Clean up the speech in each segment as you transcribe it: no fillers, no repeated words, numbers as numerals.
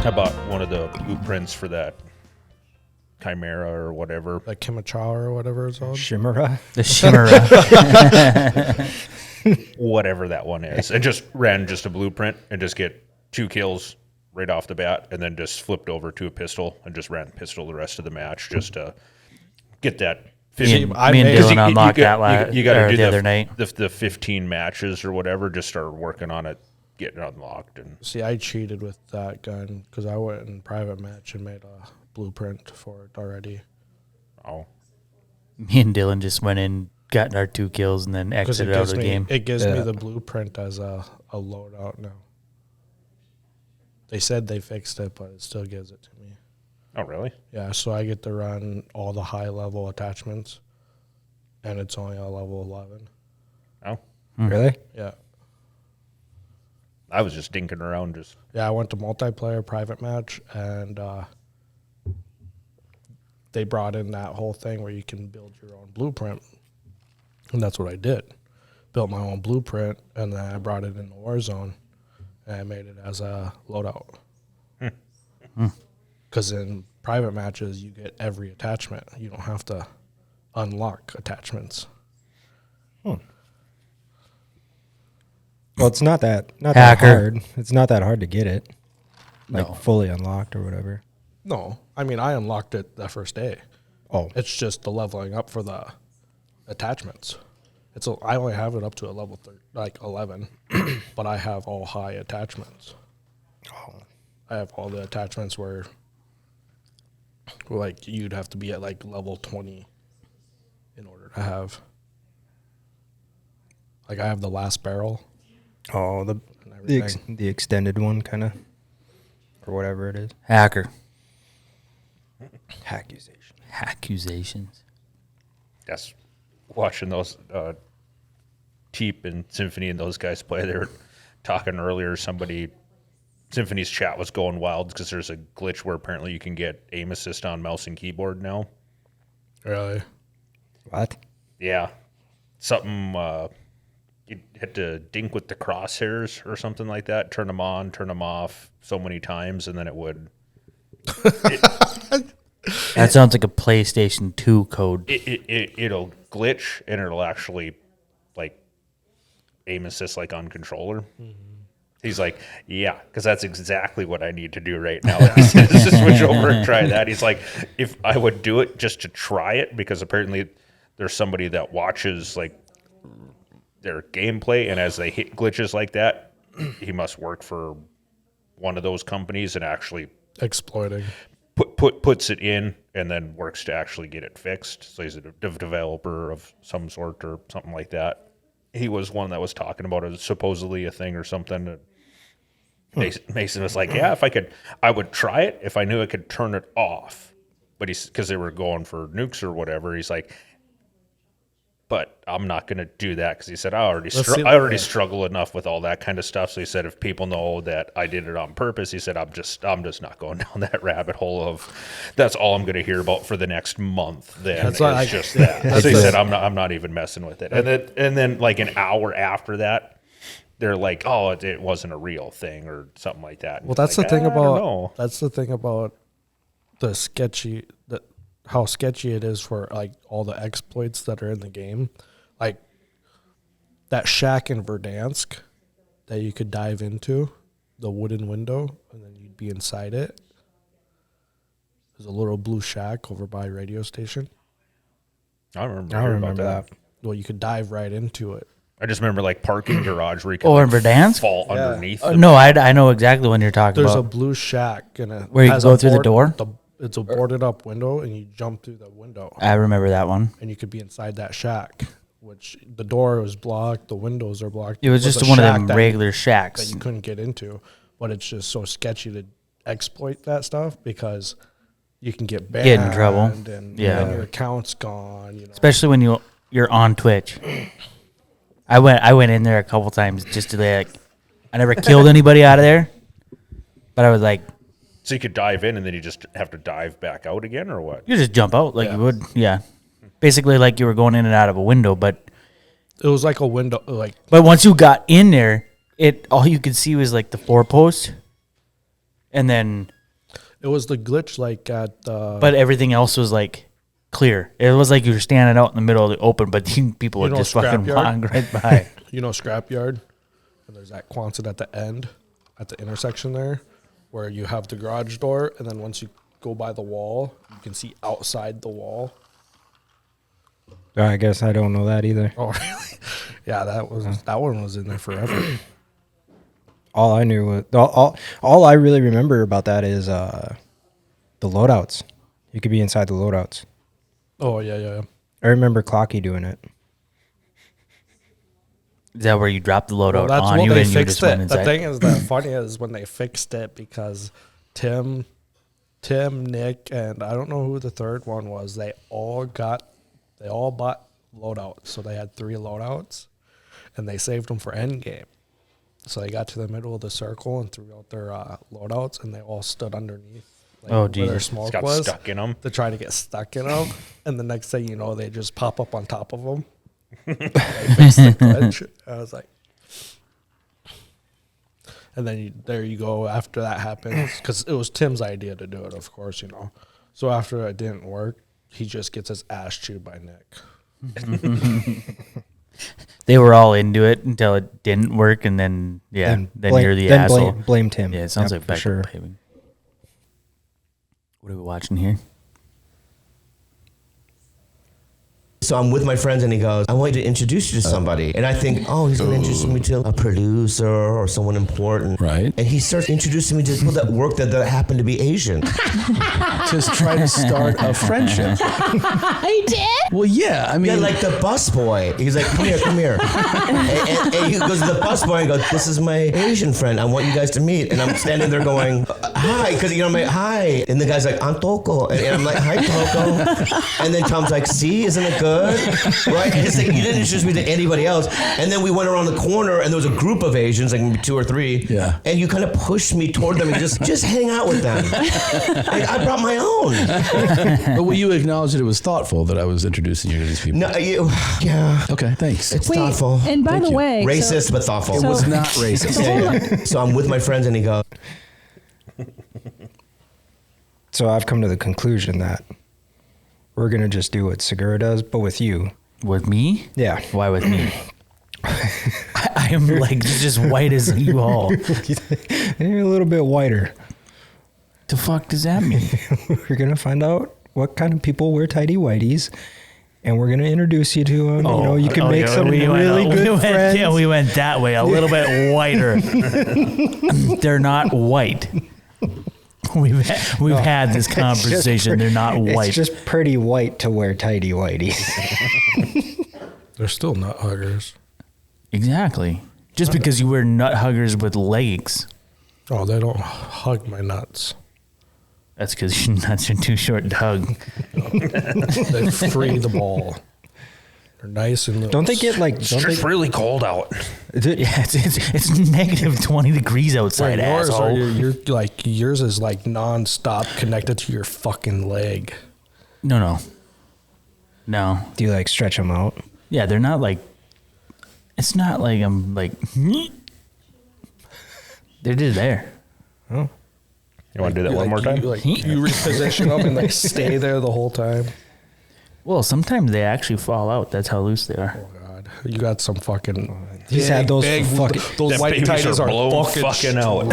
I bought one of the blueprints for that Chimera or whatever. Like Kimichawa or whatever it's called. Shimura. The Shimera. Whatever that one is. And just ran just a blueprint and just get 2 kills right off the bat, and then just flipped over to a pistol and just ran pistol the rest of the match just to get that. Me and Dylan unlocked that you got to do the other night. The 15 matches or whatever. Just start working on it, getting it unlocked. And see, I cheated with that gun because I went in private match and made a blueprint for it already. oh, Me and Dylan just went in, got our 2 kills, and then exited out of the game. It gives me the blueprint as a loadout now. They said they fixed it, but it still gives it to me. oh, really? Yeah, so I get to run all the high-level attachments, and it's only a level 11. Oh, Really? Yeah. I was just dinking around. Just Yeah, I went to multiplayer private match, and they brought in that whole thing where you can build your own blueprint, and that's what I did. Built my own blueprint, and then I brought it into Warzone, and I made it as a loadout. Because in private matches, you get every attachment. You don't have to unlock attachments. Well, it's not that Hacker. hard. It's not that hard to get it, like No. fully unlocked or whatever. No, I mean, I unlocked it that first day. Oh, It's just the leveling up for the attachments. I only have it up to a level 11, but I have all high attachments. I have all the attachments where, like, you'd have to be at like level 20 in order to have. Like, I have the last barrel oh, and everything. the extended one, kind of, or whatever it is. Hacker. Accusation. Accusations. yes, watching those Teep and Symphony and those guys play. They were talking earlier. Symphony's chat was going wild because there's a glitch where apparently you can get aim assist on mouse and keyboard now. Really? What? Yeah, something you had to dink with the crosshairs or something like that. Turn them on, turn them off so many times, and then it would. That sounds like a PlayStation 2 code. It'll glitch and it'll actually like aim assist like on controller. He's like, yeah, because that's exactly what I need to do right now. He says, just switch over and try that. He's like, if I would do it just to try it, because apparently there's somebody that watches like their gameplay, and as they hit glitches like that, he must work for one of those companies and actually Exploiting. puts it in and then works to actually get it fixed. So he's a developer of some sort or something like that. He was one that was talking about it, supposedly a thing or something. Mason was like, yeah, if I could, I would try it if I knew I could turn it off. But because they were going for nukes or whatever, he's like, but I'm not going to do that because he said, I already struggle enough with all that kind of stuff. So he said, if people know that I did it on purpose, he said, I'm just not going down that rabbit hole of that's all I'm going to hear about for the next month. Then it's just that. So he said, I'm not even messing with it. And then like an hour after that, they're like, oh, it wasn't a real thing or something like that. Well, that's like, the thing about the sketchy, how sketchy it is for like all the exploits that are in the game. Like that shack in Verdansk that you could dive into, the wooden window, and then you'd be inside it. There's a little blue shack over by a radio station. I remember that. Well, you could dive right into it. I just remember like parking garage where you could Oh, in Verdansk? fall underneath. No, I know exactly when you're talking There's about. a blue shack Where you can go through the door? It's a boarded up window, and you jump through the window. I remember that one. And you could be inside that shack, which the door was blocked, the windows are blocked. It was just a one of shack them that regular shacks. that you couldn't get into. But it's just so sketchy to exploit that stuff because you can get banned. Get in trouble. And then your account's gone. You know. Especially when you're on Twitch. I went in there a couple times just to like. I never killed anybody out of there, but I was like. So you could dive in and then you just have to dive back out again, or what? You just jump out like you would, basically like you were going in and out of a window, but it was like a window, But once you got in there, all you could see was like the 4 post, and then It was the glitch like at but everything else was like clear. It was like you were standing out in the middle of the open, but people would just fucking walk right by. Scrapyard, and there's that Quonset at the end, at the intersection there, where you have the garage door, and then once you go by the wall, you can see outside the wall. I guess I don't know that either. Oh, really? Yeah, that one was in there forever. All I knew was all I really remember about that is the loadouts. You could be inside the loadouts. Oh yeah. I remember Clocky doing it. Is that where you drop the loadout That's on when you they and you fixed just went it. inside? The thing is that funny is when they fixed it because Tim, Nick, and I don't know who the third one was. They all bought loadouts, so they had 3 loadouts, and they saved them for endgame. So they got to the middle of the circle and threw out their loadouts, and they all stood underneath. Like, Oh, where their Jesus. smoke Got was stuck in them. to try to get stuck in them, and the next thing you know, they just pop up on top of them. They fixed the glitch. I was like, and then there you go. After that happens, because it was Tim's idea to do it, of course, So after it didn't work, he just gets his ass chewed by Nick. They were all into it until it didn't work, and then then you're the asshole. Blamed him. Yeah, it sounds like for backup sure. paving. What are we watching here? So I'm with my friends and he goes, I want you to introduce you to somebody. And I think, oh, he's going to introduce me to a producer or someone important. Right. And he starts introducing me to people that work that happen to be Asian. Just try to start a friendship. I did? Well, yeah. I mean, Yeah, like the busboy. He's like, come here. And he goes to the busboy and goes, this is my Asian friend. I want you guys to meet. And I'm standing there going, hi. Because, I'm like, hi. And the guy's like, I'm Toko. And I'm like, hi, Toko. And then Tom's like, see, isn't it good? Right? And it's like, you didn't introduce me to anybody else. And then we went around the corner and there was a group of Asians, like maybe 2 or 3. Yeah. And you kind of pushed me toward them and just hang out with them. Like, I brought my own. but will you acknowledge that it was thoughtful that I was introducing you to these people? No, yeah. Okay, thanks. It's Wait, thoughtful. and by Thank the you. way, Racist, but thoughtful. It was not racist. Yeah. So I'm with my friends and he goes, So I've come to the conclusion that we're gonna just do what Segura does, but with you. With me? Yeah. Why with me? I am like just white as you all. You're a little bit whiter. The fuck does that mean? We're gonna find out what kind of people wear tidy whities, and we're gonna introduce you to them. You can make some really good friends. Yeah, we went that way, a little bit whiter. They're not white. We've had this conversation. They're not white. It's just pretty white to wear tidy whities. They're still nut huggers. Exactly. Just because you wear nut huggers with legs, Oh, they don't hug my nuts. that's because your nuts are too short to hug. They free the ball. They're nice and loose. Don't they get like? It's Don't just they? really cold out. Yeah, it's negative 20 degrees outside, Wait, yours asshole. you're like yours is like non-stop connected to your fucking leg. No. Do you like stretch them out? Yeah, they're not like. It's not like I'm like. They're just there. Oh, You want to do that one more time? You reposition them and they stay there the whole time. Well, sometimes they actually fall out. That's how loose they are. Oh God, you got some fucking. he's had those fucking. Those Them white babies tighties are are blown fucking fucking out.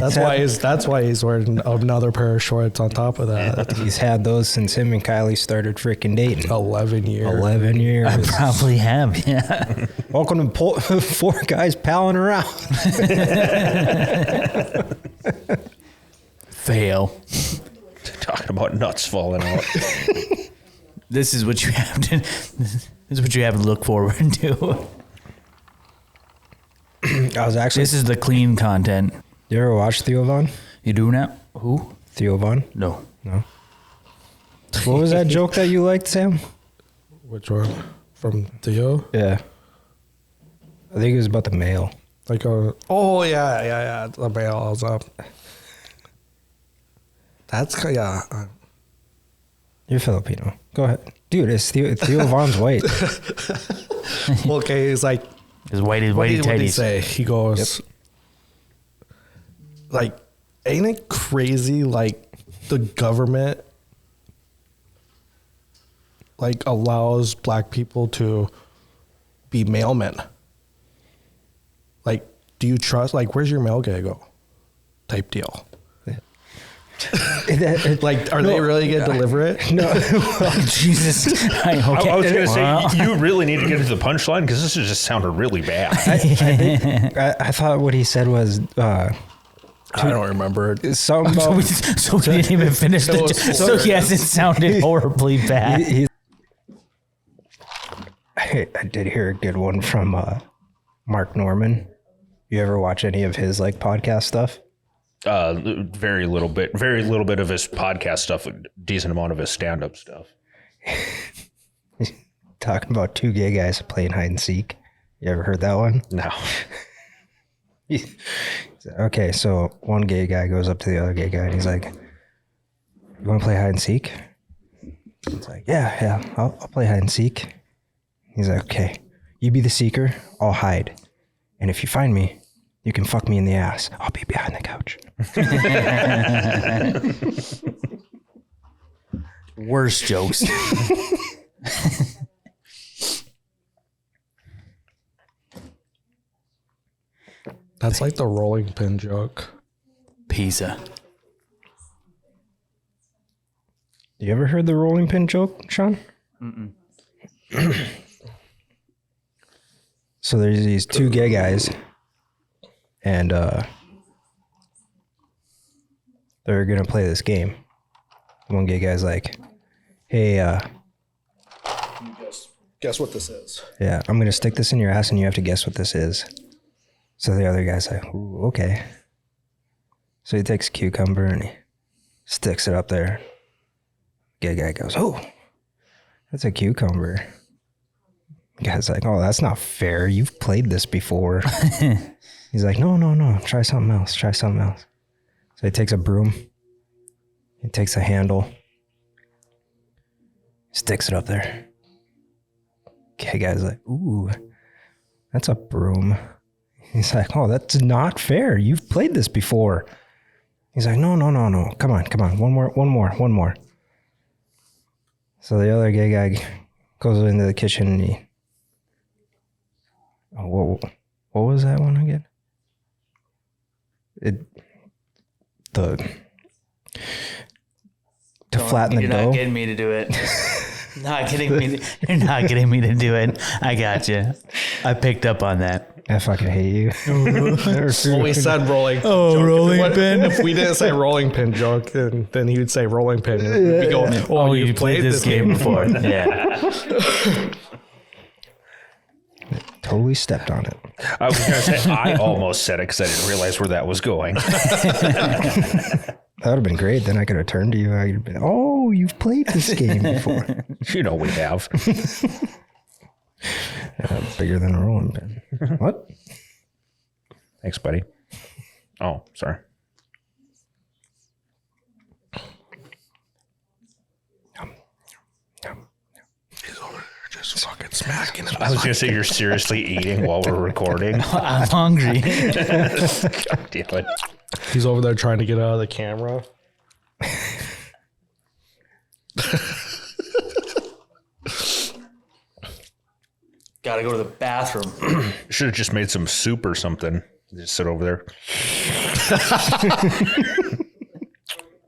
That's why he's wearing another pair of shorts on top of that. He's had those since him and Kylie started freaking dating. 11 years. 11 years. I probably have, yeah. Welcome to 4 guys palling around. Fail. Talking about nuts falling out. This is what you have to. This is what you have to look forward to. I was actually. This is the clean content. You ever watch Theo Von? You do now? Who? Theo Von? No. No. What was that joke that you liked, Sam? Which one? From Theo? Yeah. I think it was about the mail. Like, oh yeah. The mail was up. That's yeah. You're Filipino. Go ahead. Dude, it's Theo Von's white. Okay, he's like, His whitey what did he tighties. say? He goes, like, ain't it crazy? Like, the government like allows black people to be mailmen. Like, do you trust? Like, where's your mail gonna go? Type deal. Like, are they really gonna deliver it? No. Jesus. Okay. I was going to Well, say, you really need to get to the punchline because this just sounded really bad. I thought what he said was I don't remember. something so, we, about so we didn't even finish the. So yes, it sounded horribly bad. I did hear a good one from Mark Norman. You ever watch any of his like podcast stuff? Very little bit of his podcast stuff, a decent amount of his stand-up stuff. Talking about two gay guys playing hide and seek. You ever heard that one? No. Okay, so one gay guy goes up to the other gay guy and he's like, "You want to play hide and seek?" He's like, "Yeah, I'll play hide and seek." He's like, "Okay, you be the seeker, I'll hide. And if you find me, you can fuck me in the ass. I'll be behind the couch." Worst jokes. That's like the rolling pin joke. Pizza. You ever heard the rolling pin joke, Shawn? So there's these two gay guys, and they're gonna play this game. One gay guy's like, "Hey, Guess what this is? yeah, I'm gonna stick this in your ass, and you have to guess what this is." So the other guy's like, "Ooh, okay." So he takes a cucumber and he sticks it up there. Gay guy goes, "Oh, that's a cucumber." The guy's like, "Oh, that's not fair. You've played this before." He's like, No. Try something else. So he takes a broom. He takes a handle. Sticks it up there. Gay guy's like, "Ooh, that's a broom." He's like, "Oh, that's not fair. You've played this before." He's like, No. Come on. One more. So the other gay guy goes into the kitchen and he... Oh, what was that one again? To flatten the You're dough. not getting me to do it. You're not getting me to do it. I got you. I picked up on that. I fucking hate you. Well, we said rolling. rolling pin. If we didn't say rolling pin joke, then he would say rolling pin. And we'd go, "Oh, you played this game before." Yeah. Totally stepped on it. I was going to say, I almost said it because I didn't realize where that was going. That would have been great. Then I could have turned to you. I would have been, "Oh, you've played this game before." You know we have. Bigger than a rolling pin. What? Thanks, buddy. Oh, sorry. He's over there just fucking smacking him. I was going to say, you're seriously eating while we're recording. I'm hungry. God damn it. He's over there trying to get out of the camera. Gotta go to the bathroom. Should have just made some soup or something. Just sit over there.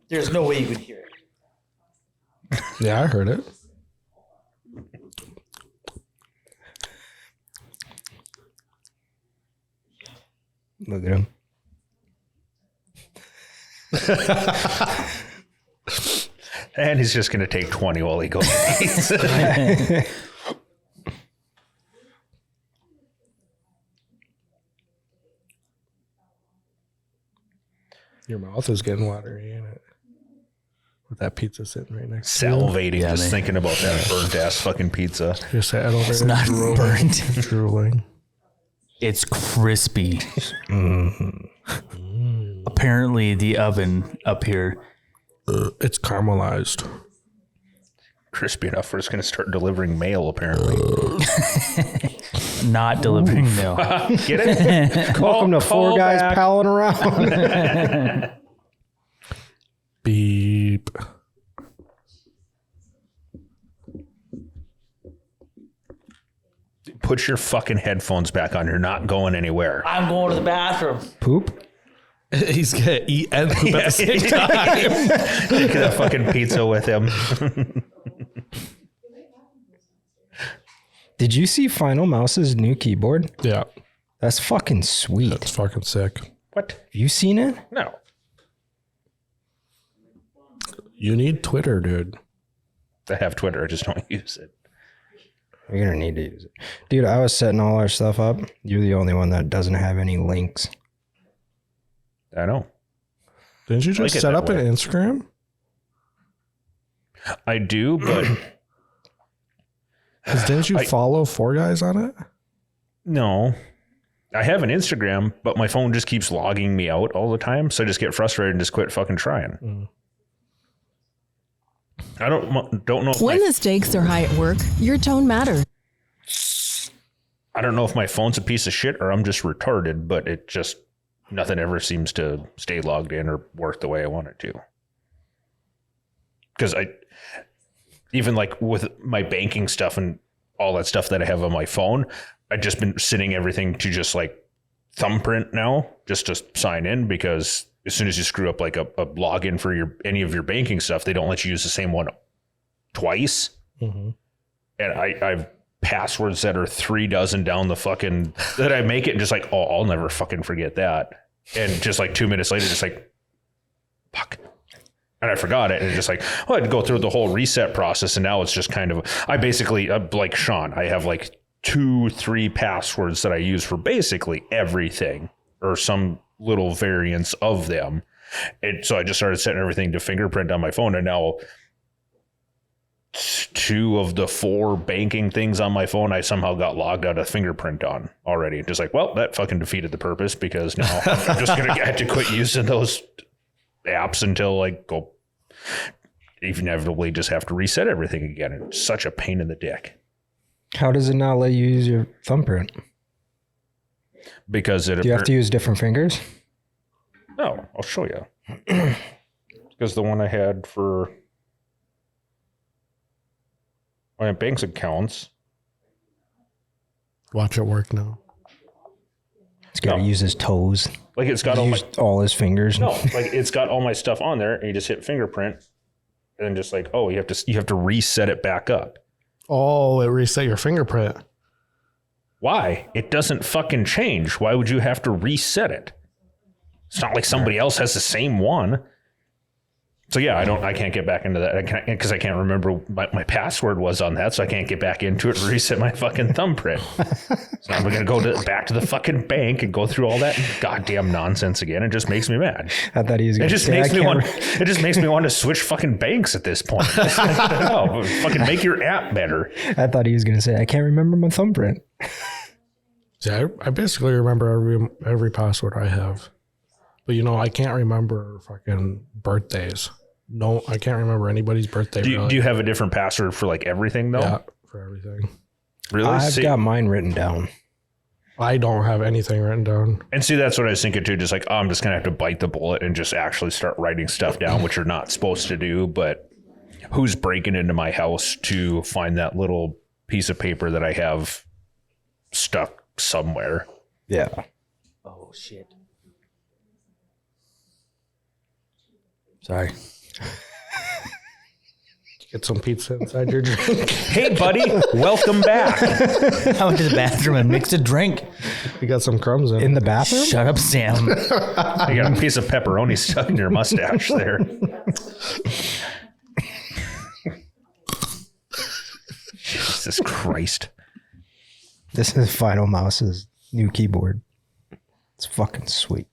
There's no way you could hear it. Yeah, I heard it. Look at him. And he's just going to take 20 while he goes. Your mouth is getting watery, ain't it? With that pizza sitting right next to you. Salivating Yeah, just man. thinking about that burnt ass fucking pizza. You're sat over It's there not drooling, burnt. drooling. It's crispy. Apparently, the oven up here. It's caramelized. Crispy enough for it's going to start delivering mail, apparently. not delivering mail. Get it? Welcome to Four Guys back. Palin Around. Beep. Put your fucking headphones back on. You're not going anywhere. I'm going to the bathroom. Poop? He's gonna eat and poop at the same time. Take that fucking pizza with him. Did you see Final Mouse's new keyboard? Yeah, That's fucking sweet. it's fucking sick. What? Have you seen it? No. You need Twitter, dude. I have Twitter. I just don't use it. You're gonna need to use it. Dude, I was setting all our stuff up. You're the only one that doesn't have any links. I know. Didn't you like just it set that up an way. Instagram? I do, but 'Cause didn't you I- follow Four Guys on it? no. I have an Instagram, but my phone just keeps logging me out all the time. So I just get frustrated and just quit fucking trying. I don't know if When my, the stakes are high at work, your tone matters. I don't know if my phone's a piece of shit or I'm just retarded, but it just nothing ever seems to stay logged in or work the way I want it to. Because even like with my banking stuff and all that stuff that I have on my phone, I've just been setting everything to just like thumbprint now, just to sign in, because as soon as you screw up like a login for any of your banking stuff, they don't let you use the same one twice. Mm-hmm. And I've passwords that are 3 dozen down the fucking that I make it and just like, oh, I'll never fucking forget that. And just like 2 minutes later, just like, fuck. And I forgot it. And it's just like, well, I had to go through the whole reset process. And now it's just kind of, I basically, like Shawn, I have like 2-3 passwords that I use for basically everything or some little variants of them. And so I just started setting everything to fingerprint on my phone. And now 2 of the 4 banking things on my phone, I somehow got logged out of fingerprint on already. Just like, well, that fucking defeated the purpose, because now I'm just going to have to quit using those apps until I go inevitably just have to reset everything again. It's such a pain in the dick. How does it not let you use your thumbprint? Because it Do you have to use different fingers? No, I'll show you. Because the one I had for my bank's accounts. Watch it work now. He's got to No. use his toes. Like it's got all my Use all his fingers. no, like it's got all my stuff on there, and you just hit fingerprint, and then just like, oh, you have to reset it back up. Oh, it reset your fingerprint. Why? It doesn't fucking change. Why would you have to reset it? It's not like somebody else has the same one. So yeah, I can't get back into that because I can't remember what my password was on that, so I can't get back into it and reset my fucking thumbprint. So I'm gonna go back to the fucking bank and go through all that goddamn nonsense again. It just makes me mad. I thought he was It going to just say, makes I me can't want. It just makes me want to switch fucking banks at this point. No, fucking make your app better. I thought he was going to say, I can't remember my thumbprint. See, I basically remember every password I have. But I can't remember fucking birthdays. No, I can't remember anybody's birthday. Do really. you have a different password for like everything though? Yeah, for everything. Really? I've See- got mine written down. I don't have anything written down. And see, that's what I was thinking too. Just like, oh, I'm just going to have to bite the bullet and just actually start writing stuff down, which you're not supposed to do. But who's breaking into my house to find that little piece of paper that I have stuck somewhere? Yeah. Oh shit. Sorry. Get some pizza inside your drink. Hey, buddy, welcome back. I went to the bathroom and mixed a drink. You got some crumbs in. In the bathroom? Shut up, Sam. You got a piece of pepperoni stuck in your mustache there. Jesus Christ. This is Final Mouse's new keyboard. It's fucking sweet.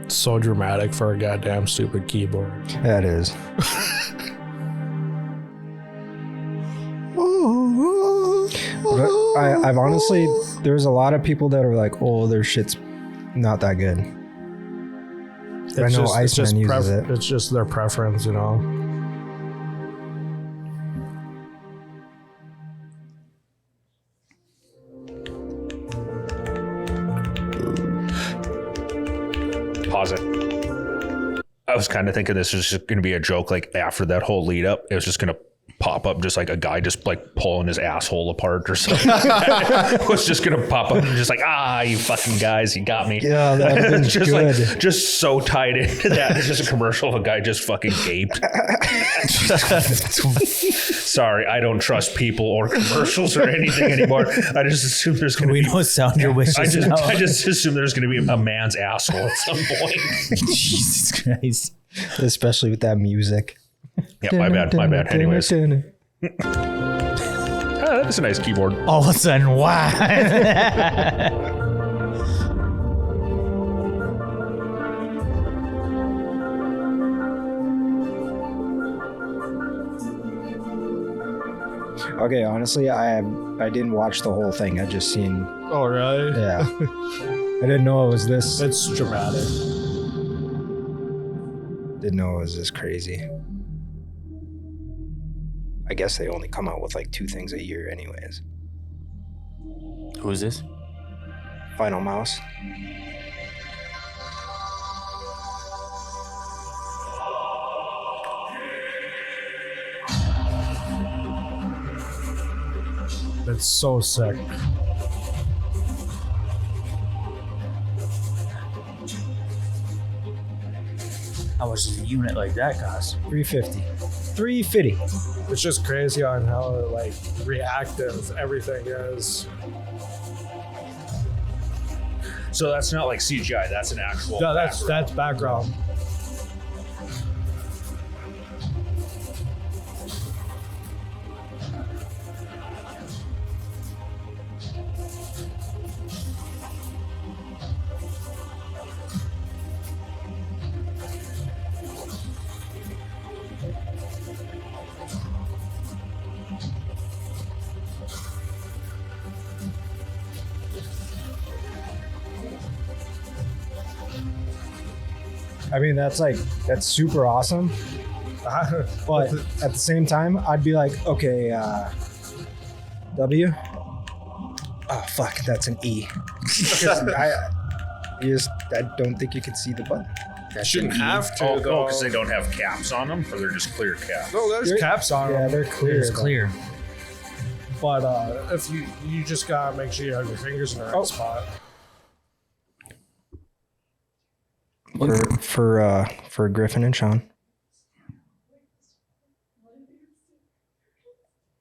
It's so dramatic for a goddamn stupid keyboard. That is. But I've honestly, there's a lot of people that are like, oh, their shit's not that good. I know Iceman uses it. It's just their preference, pause it. I was kind of thinking this was just going to be a joke. Like after that whole lead up, it was just going to pop up just like a guy just like pulling his asshole apart or something. It was just going to pop up and just like, you fucking guys, you got me. Yeah, that would have been just good. like, just so tied into that. It's just a commercial of a guy just fucking gaped. Sorry, I don't trust people or commercials or anything anymore. I just assume there's going to We be. don't sound your wishes. I just assume there's going to be a man's asshole at some point. Jesus Christ. Especially with that music. Yeah, my bad. Anyways, that's a nice keyboard. All of a sudden, wow. Okay, honestly, I didn't watch the whole thing. I just seen. Oh, really? Yeah. I didn't know it was this. It's dramatic. Didn't know it was this crazy. I guess they only come out with like 2 things a year, anyways. Who is this? Final Mouse. It's so sick. How much does a unit like that cost? $350. $350. It's just crazy on how like reactive everything is. So that's not like CGI. That's an actual. No, that's background. I mean, that's super awesome. But at the same time, I'd be like, okay, W. Oh, fuck, that's an E. I don't think you can see the button. Shouldn't have to. Oh, though. because they don't have caps on them, or they're just clear caps. No, there's caps on Yeah, them. they're clear. It's clear. But if you just gotta make sure you have your fingers in the right spot. For Griffin and Shawn.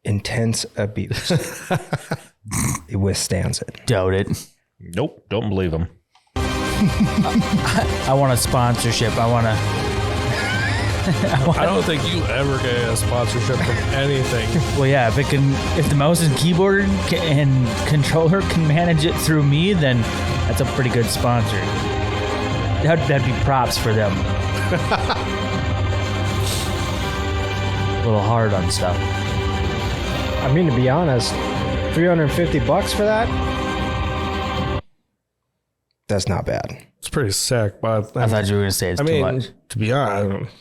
Intense abuse. It withstands it. Doubt it. Nope, don't believe them. I want a sponsorship. I want to. I don't think you ever get a sponsorship from anything. Well, yeah. If the mouse and keyboard and controller can manage it through me, then that's a pretty good sponsor. That'd be props for them. A little hard on stuff. I mean, to be honest, $350 for that? That's not bad. It's pretty sick, but I thought you were gonna say it's I too mean, much. to be honest,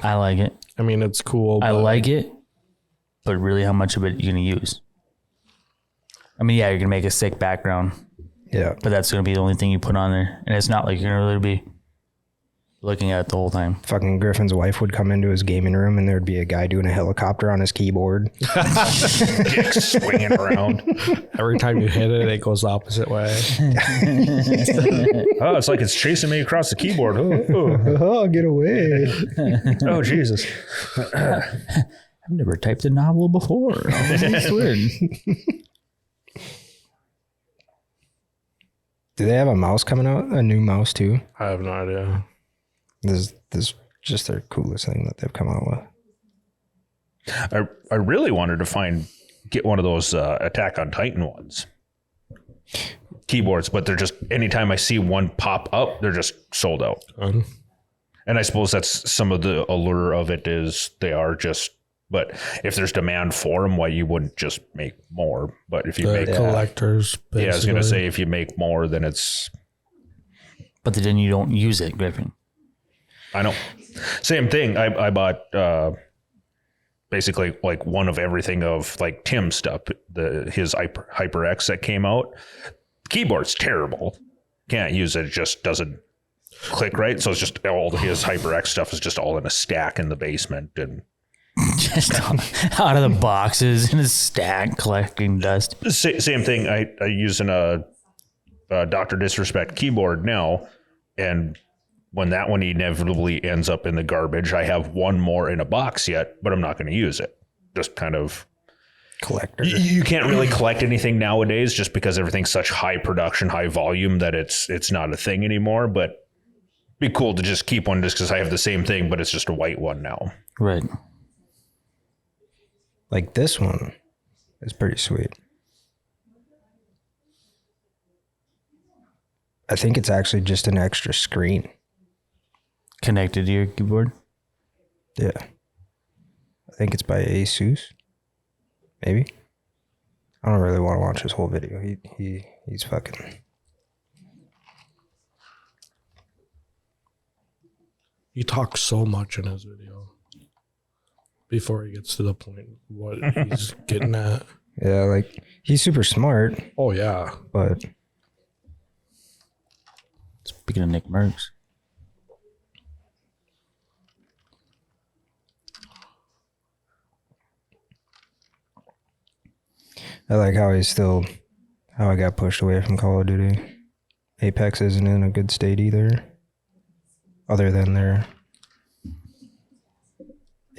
I like it. I mean, it's cool. I but like it, but really, how much of it you gonna use? I mean, yeah, you're gonna make a sick background, Yeah. but that's gonna be the only thing you put on there, and it's not like you're gonna really be looking at it the whole time. Fucking Griffin's wife would come into his gaming room and there'd be a guy doing a helicopter on his keyboard. Dick swinging around. Every time you hit it, it goes the opposite way. Oh, it's like it's chasing me across the keyboard. Oh, get away. Oh, Jesus. I've never typed a novel before. It's weird. Do they have a mouse coming out? A new mouse too? I have no idea. This is just their coolest thing that they've come out with. I really wanted to get one of those Attack on Titan ones. Keyboards, but they're just, anytime I see one pop up, they're just sold out. And I suppose that's some of the allure of it is they are just, but if there's demand for them, why you wouldn't just make more? But if you The make, collectors. I was going to basically. say, if you make more, then it's, But then you don't use it, Griffin. I know. Same thing. I bought basically like one of everything of like Tim's stuff, his HyperX that came out. Keyboard's terrible. Can't use it. It just doesn't. click right. So it's just all his HyperX stuff is just all in a stack in the basement, and Just out of the boxes in a stack collecting dust. same thing. I use a Dr. Disrespect keyboard now, and when that one inevitably ends up in the garbage, I have one more in a box yet, but I'm not going to use it. Just kind of Collector. you can't really collect anything nowadays just because everything's such high production, high volume that it's not a thing anymore. But it'd be cool to just keep one just because I have the same thing, but it's just a white one now. Right. Like this one is pretty sweet. I think it's actually just an extra screen. Connected to your keyboard. Yeah. I think it's by Asus. Maybe. I don't really want to watch his whole video. He's fucking. He talks so much in his video before he gets to the point what he's getting at. Yeah, like he's super smart, Oh yeah. but Speaking of Nick Merckx. I like how I got pushed away from Call of Duty. Apex isn't in a good state either. Other than their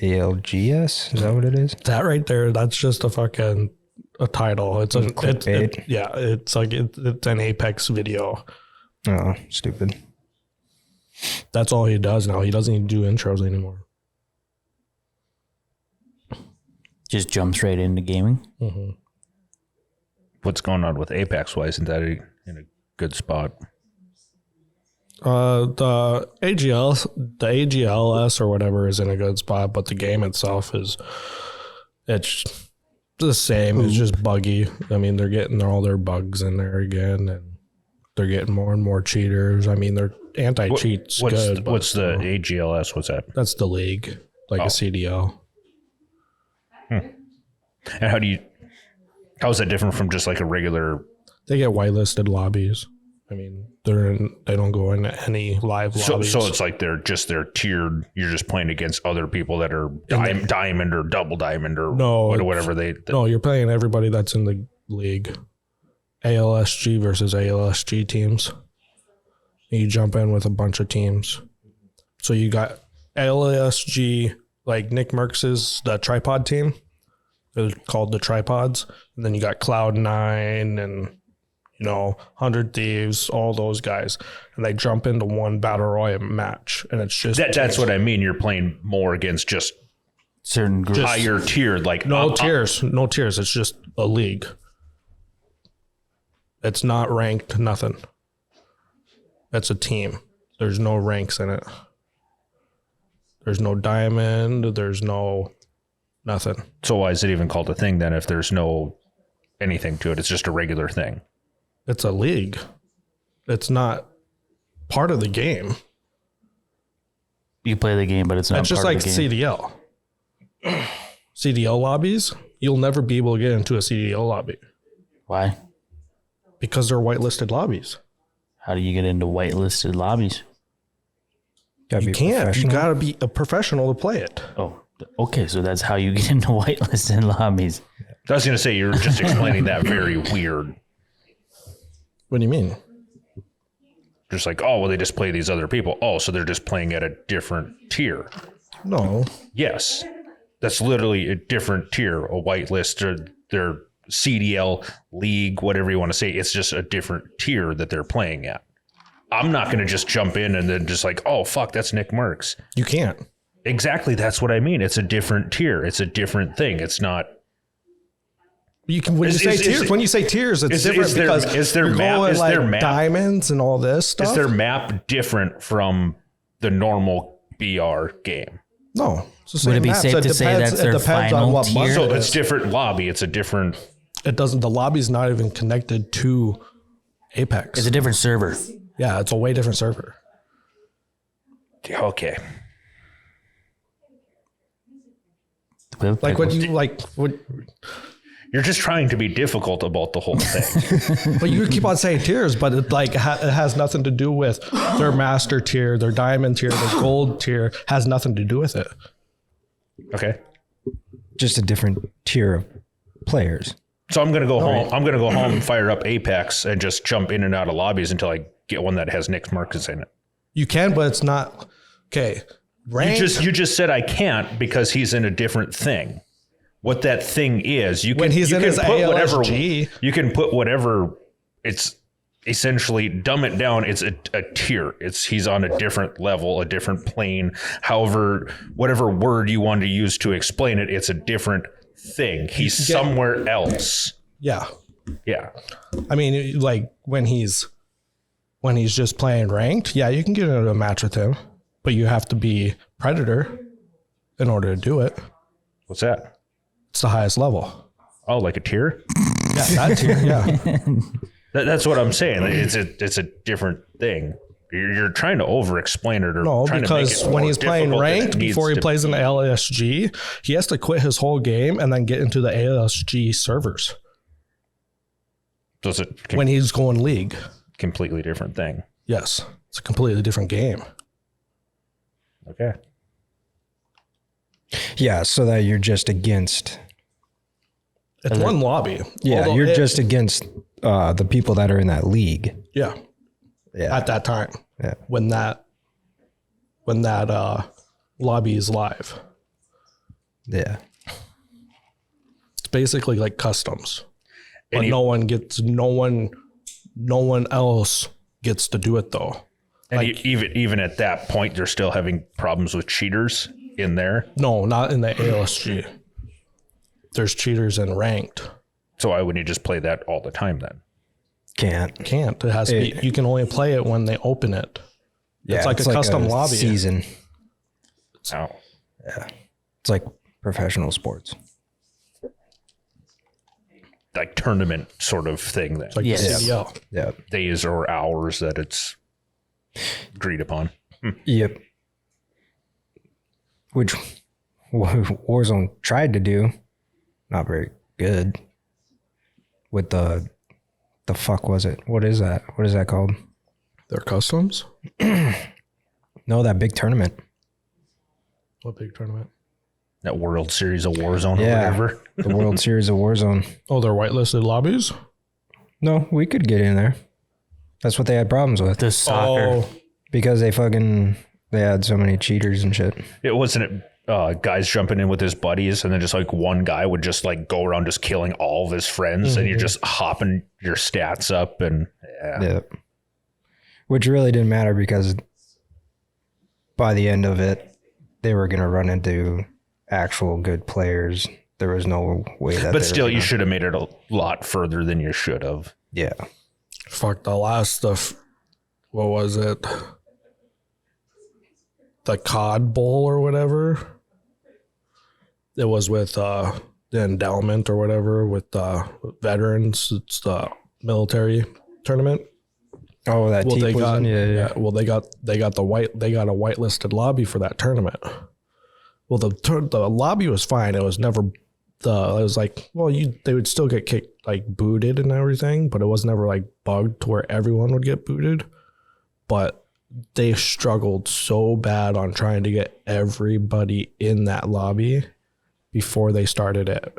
ALGS, is that what it is? That right there, that's just a title. It's Clickbait. it's like it's an Apex video. Oh, stupid. That's all he does now. He doesn't even do intros anymore. Just jumps right into gaming. Mm-hmm. What's going on with Apex? Why isn't that in a good spot? The AGLS or whatever is in a good spot, but the game itself it's the same. It's just buggy. I mean, they're getting all their bugs in there again, and they're getting more and more cheaters. I mean, their anti-cheat's good. but What's the AGLS? What's that? That's the league, like a CDL. And how is that different from just like a regular? They get whitelisted lobbies. I mean, they don't go into any live lobbies. So it's like they're tiered. You're just playing against other people that are diamond or double diamond or whatever they. No, you're playing everybody that's in the league. ALSG versus ALSG teams. And you jump in with a bunch of teams. So you got ALSG, like Nick Merckx's the tripod team. They're called the tripods. And then you got Cloud9 and 100 Thieves, all those guys, and they jump into one battle royale match, and it's just That's what I mean. You're playing more against just Certain groups. higher tiered, like no tiers. It's just a league. It's not ranked, nothing. It's a team. There's no ranks in it. There's no diamond. There's no nothing. So why is it even called a thing then? If there's no anything to it, it's just a regular thing. It's a league. It's not part of the game. You play the game, but it's not It's just part like of the game. CDL. CDL lobbies, you'll never be able to get into a CDL lobby Why? because they're whitelisted lobbies. How do you get into whitelisted lobbies? Gotta You be can't. You professional. got to be a professional to play it. Oh, okay. So that's how you get into whitelisted lobbies. I was going to say you're just explaining that very weird. What do you mean? Just like, oh, well, they just play these other people. Oh, so they're just playing at a different tier. No. Yes, that's literally a different tier, a whitelist, or their CDL league, whatever you want to say. It's just a different tier that they're playing at. I'm not going to just jump in and then just like, oh, fuck, that's Nick Merckx. You can't. Exactly. That's what I mean. It's a different tier. It's a different thing. It's not. You can when you say tiers, it's different because is their you're map going is like their map diamonds and all this stuff. is their map different from the normal BR game? No. It's the same Would it be map. safe So to say that's their final what tier? buzzer So it it's is. different lobby. It's a different. It doesn't. The lobby's not even connected to Apex. It's a different server. Yeah, it's a way different server. Okay. Like what you like? What You're just trying to be difficult about the whole thing. But you keep on saying tiers, but it like it has nothing to do with their master tier, their diamond tier, their gold tier. Has nothing to do with it. Okay. Just a different tier of players. So I'm gonna go home. I'm gonna go home and fire up Apex and just jump in and out of lobbies until I get one that has Nick's Marcus in it. You can, but it's not okay. Ranked, You just said I can't because he's in a different thing. What that thing is, you can when he's you in can his put whatever ALSG. you can put whatever. It's essentially dumb it down. It's a tier. He's on a different level, a different plane. However, whatever word you want to use to explain it, it's a different thing. He's somewhere else. Yeah, Yeah. I mean, like when he's just playing ranked, yeah, you can get into a match with him, but you have to be Predator in order to do it. What's that? It's the highest level. Oh, like a tier? Yeah, that tier. Yeah, That's what I'm saying. It's a different thing. You're trying to over-explain it, or no, trying to make because it when more he's playing difficult than it ranked needs before he to plays in be. LSG, he has to quit his whole game and then get into the LSG servers So it's a when he's going league. completely different thing. Yes, it's a completely different game. Okay. Yeah, so that you're just against. It's one lobby. Yeah, Although you're just against the people that are in that league. yeah. Yeah. At that time, Yeah. when that lobby is live, Yeah. it's basically like customs. And But you- no one else gets to do it though. And even at that point, they're still having problems with cheaters in there. No, not in the ALSG. There's cheaters in ranked. So why wouldn't you just play that all the time then? Can't. Can't. It has to be. You can only play it when they open it. Yeah, It's like a custom lobby. season. Oh, It's like professional sports. like tournament sort of thing then. It's like Yes. the CDL. Yeah. Days or hours that it's agreed upon. Yep. Which Warzone tried to do, not very good. With the fuck was it? What is that? What is that called? They're customs. No, that big tournament. What big tournament? That World Series of Warzone or Yeah. whatever. The World Series of Warzone. Oh, they're whitelisted lobbies. No, we could get in there. That's what they had problems with. The soccer. Because they had so many cheaters and shit. It wasn't guys jumping in with his buddies, and then just like one guy would just like go around just killing all of his friends, and you're just hopping your stats up, and Yeah. Which really didn't matter because by the end of it, they were going to run into actual good players. There was no way that. But still, you should have made it a lot further than you should have. Yeah. Fuck the last stuff. What was it? The COD Bowl or whatever. It was with the endowment or whatever with veterans. It's the military tournament. Oh, that Well, team they was got in? Yeah. Well, they got a whitelisted lobby for that tournament. Well, the lobby was fine. It was never it was like, well, they would still get kicked, like booted and everything, but it was never like bugged to where everyone would get booted. But they struggled so bad on trying to get everybody in that lobby before they started it.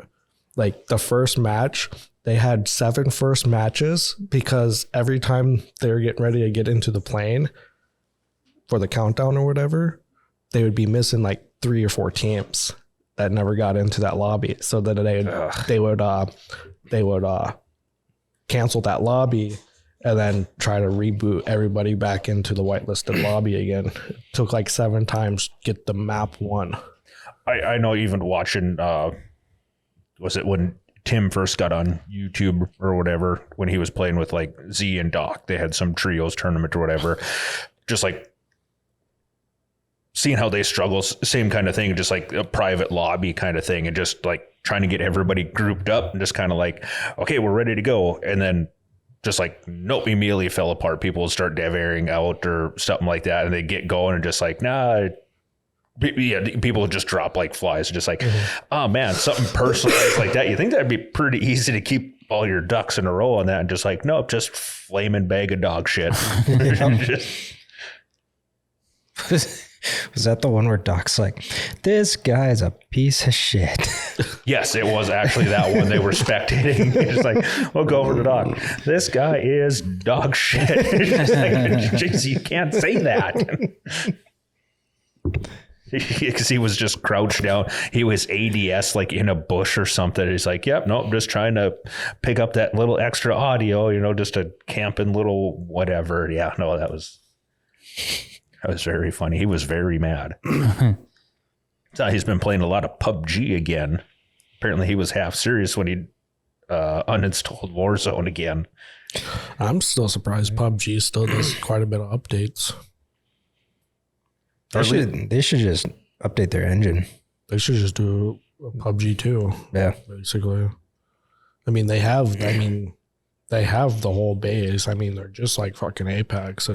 Like the first match, they had 7 first matches because every time they were getting ready to get into the plane for the countdown or whatever, they would be missing like 3 or 4 teams that never got into that lobby. So then they would cancel that lobby and then try to reboot everybody back into the whitelisted lobby again. It took like 7 times to get the map won. I know even watching, was it when Tim first got on YouTube or whatever, when he was playing with like Z and Doc, they had some trios tournament or whatever, just like seeing how they struggle, same kind of thing, just like a private lobby kind of thing, and just like trying to get everybody grouped up and just kind of like, okay, we're ready to go. And then just like, nope, immediately fell apart. People would start airing out or something like that. And they get going and just like, nah, Yeah, people just drop like flies, just like, oh man, something personalized like that. You think that'd be pretty easy to keep all your ducks in a row on that, and just like, nope, just flaming bag of dog shit. Was that the one where Doc's like, this guy's a piece of shit? Yes, it was actually that one they were spectating. Just like, we'll go over to Doc. This guy is dog shit. Just like, jeez, you can't say that. Because he was just crouched down. He was ADS like in a bush or something. He's like, yep, nope, just trying to pick up that little extra audio, just a camping little whatever. Yeah, no, that was very funny. He was very mad. So he's been playing a lot of PUBG again. Apparently he was half serious when he uninstalled Warzone again. I'm still surprised PUBG still does quite a bit of updates. They should just update their engine. They should just do a PUBG too. Yeah. Basically. They have the whole base. They're just like fucking Apex.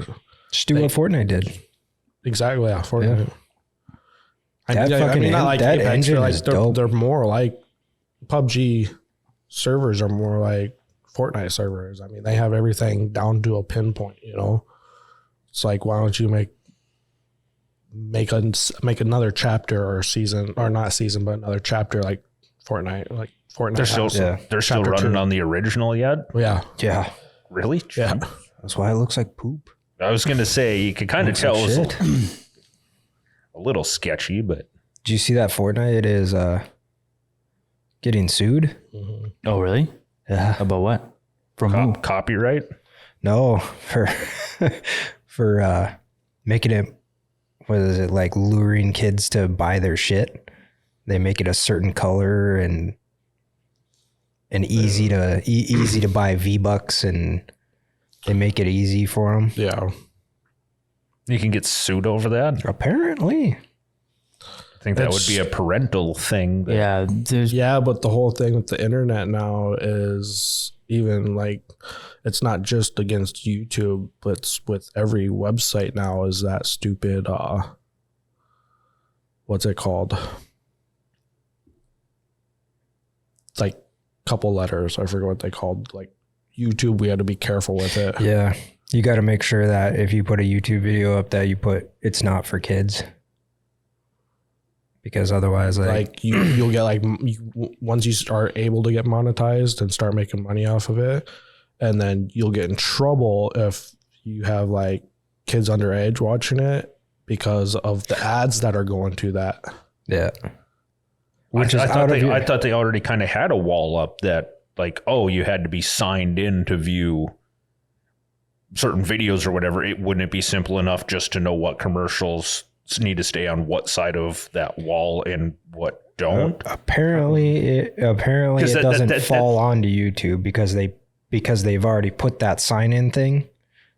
Just do what Fortnite did. Exactly, yeah. Fortnite. Yeah. Not like that Apex, engine is dope. they're more like PUBG servers are more like Fortnite servers. They have everything down to a pinpoint, It's like, why don't you make another chapter or season, or not season, but another chapter like Fortnite. Like Fortnite. They're still running 2. on the original yet? Yeah. Yeah. Really? Yeah. That's why it looks like poop. I was going to say, you could kind of tell it was a little sketchy, but. Did you see that Fortnite is getting sued? Mm-hmm. Oh, really? Yeah. About what? From who? Copyright? No, for making it, what is it, like luring kids to buy their shit. They make it a certain color and easy to buy V-Bucks, and they make it easy for them. Yeah. You can get sued over that? Apparently. I think that would be a parental thing. Yeah. Yeah, but the whole thing with the internet now is even like, it's not just against YouTube, but it's with every website now is that stupid, what's it called? It's like couple letters. I forget what they called. Like YouTube, we had to be careful with it. Yeah. You got to make sure that if you put a YouTube video up that you put, it's not for kids. Because otherwise, you'll get once you start able to get monetized and start making money off of it, and then you'll get in trouble if you have like kids underage watching it because of the ads that are going to that. Yeah. Which I thought they already kind of had a wall up that like, oh, you had to be signed in to view certain videos or whatever. Wouldn't it be simple enough just to know what commercials need to stay on what side of that wall and what don't? Apparently it doesn't fall onto YouTube because they've already put that sign in thing.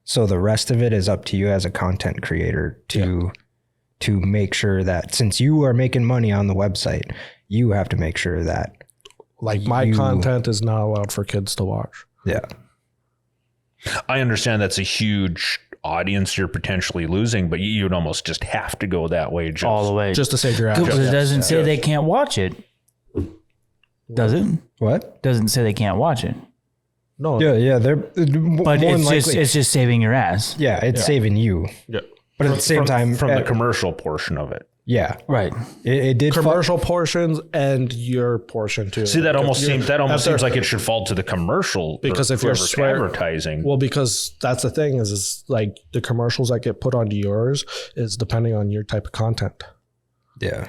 So the rest of it is up to you as a content creator to make sure that since you are making money on the website, you have to make sure that like my content is not allowed for kids to watch. Yeah. I understand that's a huge audience you're potentially losing, but you'd almost just have to go that way. All the way. Just to save your ass. Because it doesn't say they can't watch it. Does it? What? Doesn't say they can't watch it. No. Yeah. They're But it's just saving your ass. Yeah, it's saving you. Yeah. But at the same time, from the commercial portion of it. Yeah. Right. It did commercial portions and your portion too. See, that almost seems like it should fall to the commercial because if you're advertising. Well, because that's the thing is like the commercials that get put onto yours is depending on your type of content. Yeah.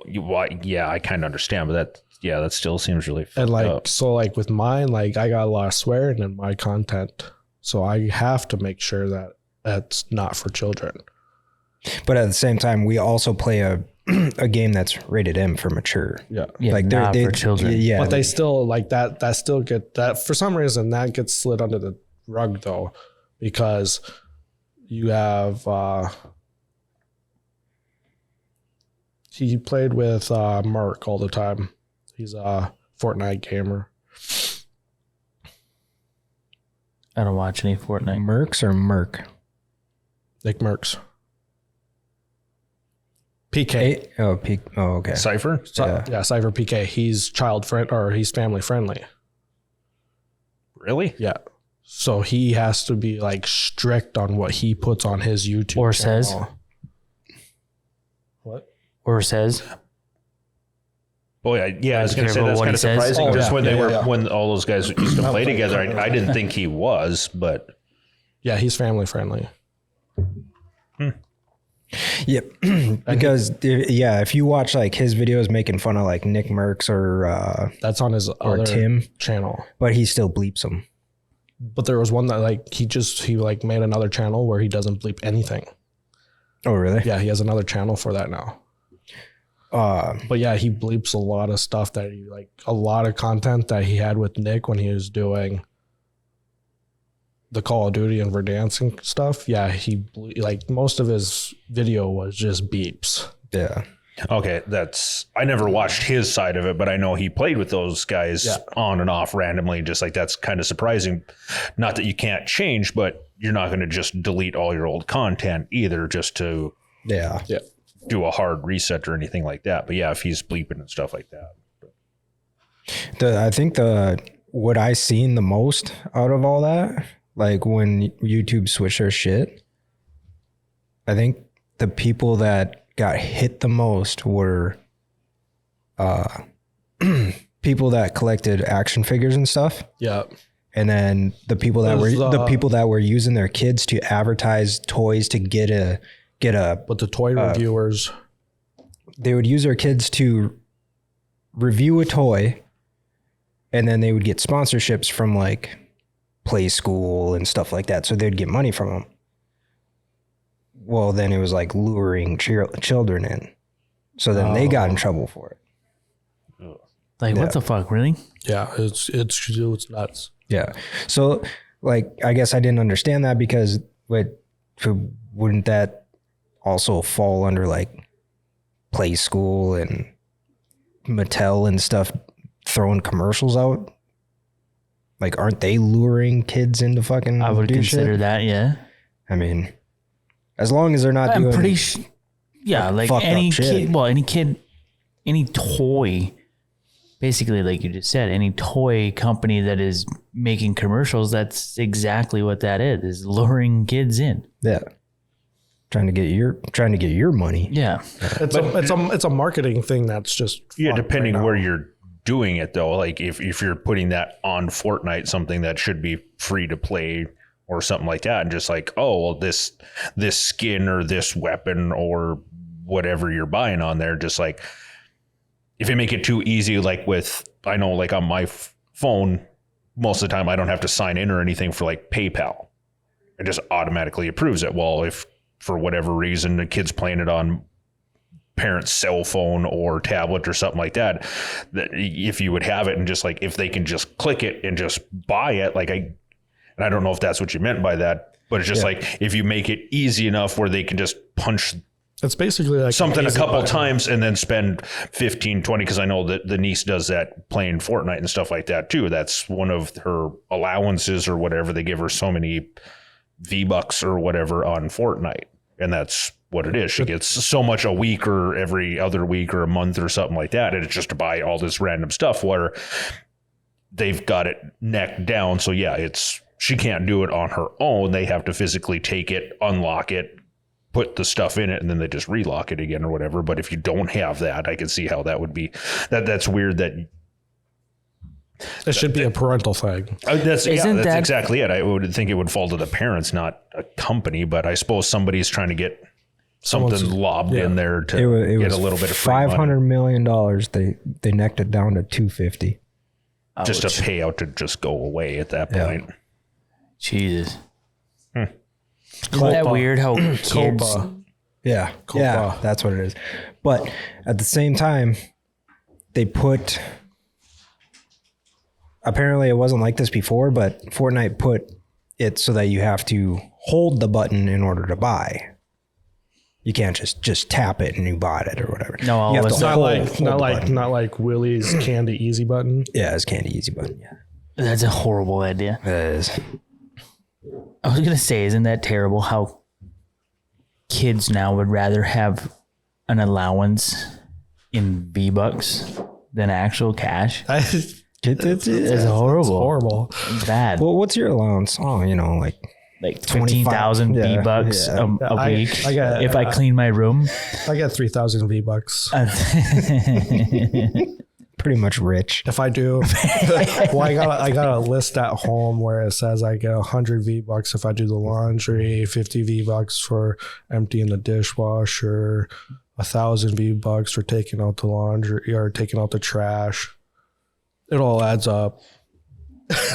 Yeah, I kind of understand, but that still seems really and like up. So like with mine, like I got a lot of swearing in my content, so I have to make sure that that's not for children. But at the same time, we also play a game that's rated M for mature. Yeah. Like not for children. Yeah. But they still like that still get that for some reason that gets slid under the rug though, because you have he played with Mark all the time. He's a Fortnite gamer. I don't watch any Fortnite. Mercs or Merc? Nick Merckx. PK. Okay. Cypher? Yeah, Cypher PK. He's he's family friendly. Really? Yeah. So he has to be like strict on what he puts on his YouTube Or channel. says. What? Or says. Oh yeah, I was going to say careful that's what kind he of says. surprising. Oh, Just yeah, when they yeah, were yeah. when all those guys used to play together, I didn't think he was, but Yeah, he's family friendly. Yep. Because if you watch like his videos making fun of like Nick Merckx or That's on his other Tim. channel. but he still bleeps them. But there was one that like he made another channel where he doesn't bleep anything. Oh really? Yeah, he has another channel for that now. But yeah, he bleeps a lot of stuff that he like a lot of content that he had with Nick when he was doing the Call of Duty and Verdansk stuff. Yeah, like most of his video was just beeps. Yeah. okay, I never watched his side of it, but I know he played with those guys on and off randomly. Just like that's kind of surprising. Not that you can't change, but you're not going to just delete all your old content either, just to Yeah. do a hard reset or anything like that. But yeah, if he's bleeping and stuff like that. I think what I seen the most out of all that, like when YouTube switched their shit, I think the people that got hit the most were people that collected action figures and stuff. Yeah. And then the people that were using their kids to advertise toys to get a But the toy reviewers, they would use their kids to review a toy, and then they would get sponsorships from like Play School and stuff like that. So they'd get money from them. Well, then it was like luring children in. So then they got in trouble for it. Like, what the fuck, really? yeah, it's nuts. Yeah. So like, I guess I didn't understand that because wouldn't that also fall under like Play School and Mattel and stuff throwing commercials out? Like, aren't they luring kids into fucking I would do consider shit? that, yeah. I mean, as long as they're not I'm doing pretty yeah, like fucked any up shit. kid, any toy, basically, like you just said, any toy company that is making commercials, that's exactly what that is luring kids in. Yeah. Trying to get your money. Yeah. It's a marketing thing that's just fucked Depending right now. where you're doing it though, like if you're putting that on Fortnite, something that should be free to play or something like that, and just like, oh well, this skin or this weapon or whatever you're buying on there, just like if you make it too easy, like I know like on my phone, most of the time I don't have to sign in or anything for like PayPal. It just automatically approves it. Well, if for whatever reason the kid's playing it on parent's cell phone or tablet or something like that if you would have it and just like if they can just click it and just buy it, like I don't know if that's what you meant by that, but it's just like if you make it easy enough where they can just punch it's basically like something a easy couple button. times and then spend 15, 20, because I know that the niece does that playing Fortnite and stuff like that too. That's one of her allowances or whatever. They give her so many V-Bucks or whatever on Fortnite, and that's what it is. She gets so much a week or every other week or a month or something like that, and it's just to buy all this random stuff where they've got it neck down. So yeah, she can't do it on her own. They have to physically take it, unlock it, put the stuff in it, and then they just relock it again or whatever. But if you don't have that, I can see how that would be. That's weird. It should be a parental thing. That's Isn't that- exactly it. I would think it would fall to the parents, not a company. But I suppose somebody's trying to get something lobbed in there to It get was a little bit of free money. $500 million. They necked it down to $250. Just a payout to just go away at that Yeah. point. Jesus. Isn't that weird how kids... Copa. Yeah. Copa. Yeah, that's what it is. But at the same time, they put, apparently it wasn't like this before, but Fortnite put it so that you have to hold the button in order to buy. You can't just tap it and you bought it or whatever. No, all you of have a to sudden- hold the button. Not like Willie's Candy Easy button. Yeah, it's Candy Easy button. Yeah, That's a horrible idea. it is. I was going to say, isn't that terrible how kids now would rather have an allowance in V-Bucks than actual cash. It's horrible. It's horrible. It's bad. Well, what's your allowance? Oh, like 15,000 Yeah, V-Bucks yeah. a week. I got- if I clean my room. I got 3,000 V-Bucks. Pretty much rich. If I do, well, I got a list at home where it says I get 100 V-Bucks if I do the laundry, 50 V-Bucks for emptying the dishwasher, 1,000 V-Bucks for taking out the laundry or taking out the trash. It all adds up.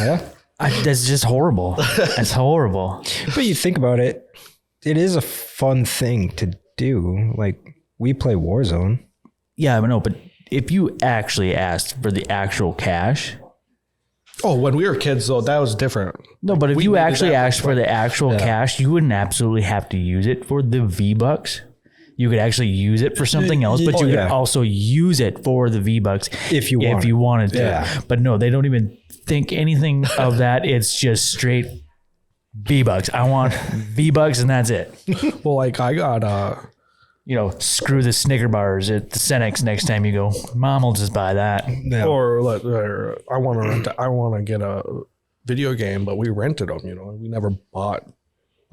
Yeah. That's just horrible. That's horrible. But you think about it, it is a fun thing to do. Like, we play Warzone. Yeah, but if you actually asked for the actual cash. Oh, when we were kids, though, that was different. No, but if We you needed actually that asked for the actual Yeah. cash, you wouldn't absolutely have to use it for the V-Bucks. You could actually use it for something else, but Oh, you yeah. could also use it for the V-Bucks If you wanted to. Yeah. But no, they don't even think anything of that. It's just straight V-Bucks. I want V-Bucks and that's it. Well, like I got Screw the Snicker bars at the Cenex next time you go. Mom will just buy that. Yeah. or I want to rent. I want to get a video game, but we rented them. We never bought.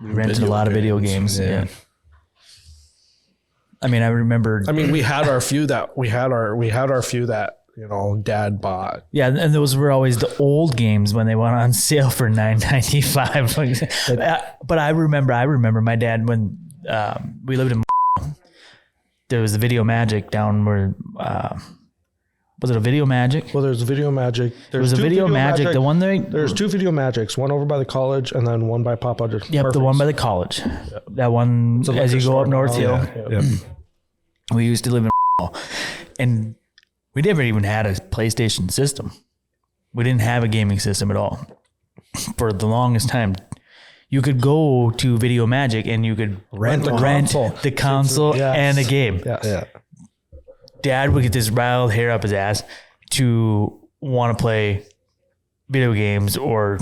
We rented a lot of video games. Yeah. I mean, I remember. I mean, we had our few that Dad bought. Yeah, and those were always the old games when they went on sale for $9.95. But I remember my dad when we lived in. There was the Video Magic down where. Was it a Video Magic? Well, there's Video Magic. There was a Video Magic. The one there. There's two Video Magics. One over by the college, and then one by Papa. Yep, the one by the college. That one It's a as you liquor go up store North now. Hill. Yeah. We used to live in and we never even had a PlayStation system. We didn't have a gaming system at all. For the longest time, you could go to Video Magic and you could rent the console Yes. and a game. Yes. Yeah. Dad would get this riled hair up his ass to want to play video games or